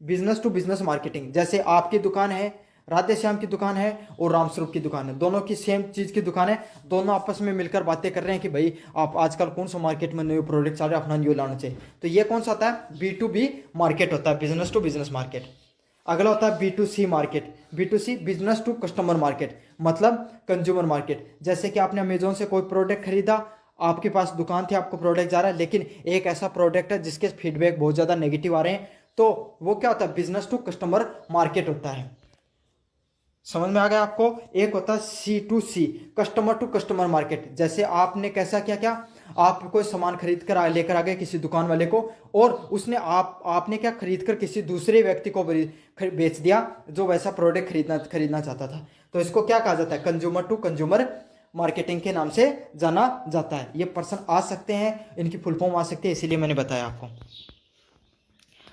business to business marketing, जैसे आपकी दुकान है, राधे श्याम की दुकान है और रामस्वरूप की दुकान है, दोनों की सेम चीज़ की दुकान है, दोनों आपस में मिलकर बातें कर रहे हैं कि भाई आप आजकल कौन सा मार्केट में न्यू प्रोडक्ट चल रहा है, अपना न्यू लाना चाहिए। तो ये कौन सा होता है, B2B मार्केट होता है, बिजनेस टू बिजनेस मार्केट। अगला होता है B2C market, B2C business to customer market, मतलब कंज्यूमर मार्केट। जैसे कि आपने अमेजोन से कोई प्रोडक्ट खरीदा, आपके पास दुकान थी, आपको प्रोडक्ट जा रहा है, लेकिन एक ऐसा प्रोडक्ट है जिसके फीडबैक बहुत ज़्यादा नेगेटिव आ रहे हैं, तो वो क्या होता है, बिजनेस टू कस्टमर मार्केट होता है। समझ में आ गया आपको। एक होता है C2C, customer to customer market. जैसे आपने कैसा क्या आप कोई सामान खरीद कर लेकर आ गए किसी दुकान वाले को, और उसने आपने क्या खरीद कर किसी दूसरे व्यक्ति को बेच दिया जो वैसा प्रोडक्ट खरीदना चाहता था। तो इसको क्या कहा जाता है, कंज्यूमर टू कंज्यूमर मार्केटिंग के नाम से जाना जाता है। ये प्रश्न आ सकते हैं, इनकी फुल फॉर्म आ सकती है, इसीलिए मैंने बताया आपको।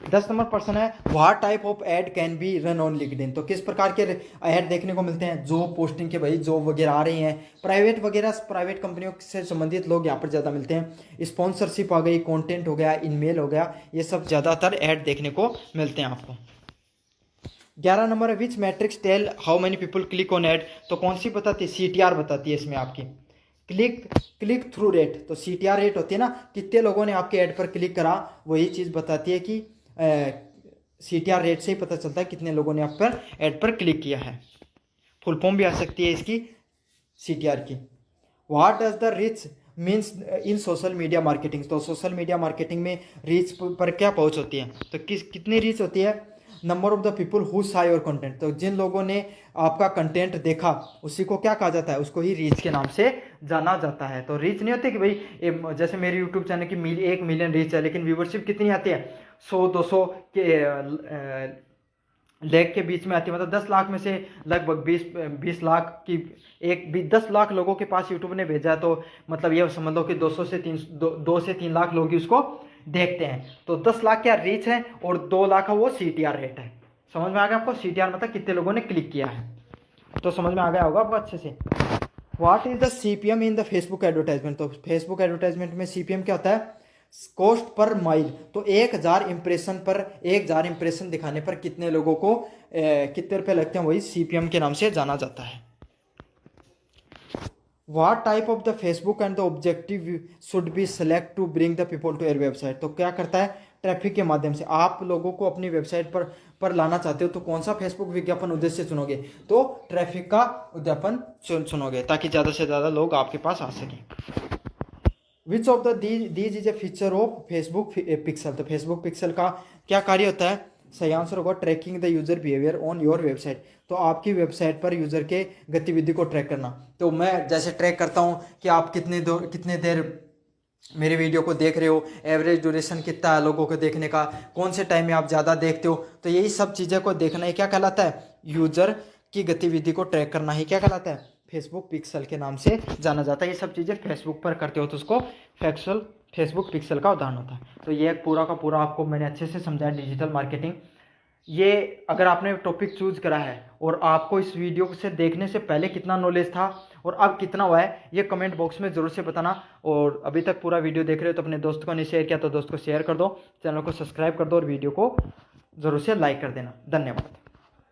10 नंबर प्रश्न है, what type of ad can be run on LinkedIn. तो किस प्रकार के ऐड देखने को मिलते हैं, जॉब पोस्टिंग के, भाई जॉब वगैरह आ रही हैं, प्राइवेट कंपनियों से संबंधित लोग यहाँ पर ज़्यादा मिलते हैं, स्पॉन्सरशिप आ गई, कंटेंट हो गया, ईमेल हो गया, ये सब ज़्यादातर ऐड देखने को मिलते हैं आपको। 11 नंबर है, which matrix tell how many people click on ad. तो कौन सी बताती है, CTR बताती है इसमें आपकी, क्लिक थ्रू रेट। तो CTR रेट होती है ना, कितने लोगों ने आपके ऐड पर क्लिक करा, वही चीज़ बताती है कि CTR रेट से ही पता चलता है कितने लोगों ने आप पर ऐड पर क्लिक किया है। फुल फॉर्म भी आ सकती है इसकी CTR की। What does the reach means in social media marketing. तो सोशल मीडिया मार्केटिंग में रीच पर क्या पहुंच होती है, तो कितनी रीच होती है, number of the people who सा योर कंटेंट। तो जिन लोगों ने आपका कंटेंट देखा उसी को क्या कहा जाता है, उसको ही रीच के नाम से जाना जाता है। तो रीच नहीं होती कि भाई जैसे मेरे यूट्यूब चैनल की 1 मिलियन रीच है, लेकिन व्यूवरशिप कितनी आती है, 100-200 के लेख के बीच में आती है। मतलब 10 लाख में से लगभग 20 लाख की 10 लाख लोगों के पास यूट्यूब ने भेजा, तो मतलब ये समझ लो कि 2 से 3 लाख लोग ही उसको देखते हैं। तो 10 लाख क्या रीच है, और 2 लाख का वो CTR रेट है। समझ में आ गया आपको, CTR मतलब कितने लोगों ने क्लिक किया है। तो समझ में आ गया होगा आपको अच्छे से। What is the CPM in the Facebook advertisement. तो फेसबुक एडवर्टाइजमेंट में CPM क्या होता है, कॉस्ट पर माइल। तो 1000 इंप्रेशन दिखाने पर कितने लोगों को कितने रुपए लगते हैं, वही CPM के नाम से जाना जाता है। What type of the Facebook and the objective should be select to bring the people to your website. तो क्या करता है, ट्रैफिक के माध्यम से आप लोगों को अपनी वेबसाइट पर लाना चाहते हो, तो कौन सा फेसबुक विज्ञापन उद्देश्य चुनोगे, तो ट्रैफिक का विज्ञापन चुनोगे, ताकि ज़्यादा से ज़्यादा लोग आपके पास आ सकें। Which of the these is a feature of Facebook pixel. तो फेसबुक पिक्सल का क्या कार्य होता है, सही आंसर होगा tracking the user behaviour on your website. तो आपकी वेबसाइट पर यूजर के गतिविधि को ट्रैक करना। तो मैं जैसे ट्रैक करता हूँ कि आप कितने देर मेरे वीडियो को देख रहे हो, एवरेज ड्यूरेशन कितना है लोगों को देखने का, कौन से टाइम में आप ज़्यादा देखते हो, तो यही सब चीज़ें को देखना ही क्या कहलाता है, यूजर की गतिविधि को ट्रैक करना ही क्या कहलाता है, फेसबुक पिक्सल के नाम से जाना जाता है। ये सब चीज़ें फेसबुक पर करते हो तो उसको फेसबुक पिक्सल का उदाहरण होता है। तो ये पूरा का पूरा आपको मैंने अच्छे से समझाया डिजिटल मार्केटिंग। ये अगर आपने टॉपिक चूज करा है और आपको इस वीडियो से देखने से पहले कितना नॉलेज था और अब कितना हुआ है, ये कमेंट बॉक्स में ज़रूर से बताना। और अभी तक पूरा वीडियो देख रहे हो तो अपने दोस्त को नहीं शेयर किया तो दोस्त को शेयर कर दो, चैनल को सब्सक्राइब कर दो और वीडियो को ज़रूर से लाइक कर देना। धन्यवाद।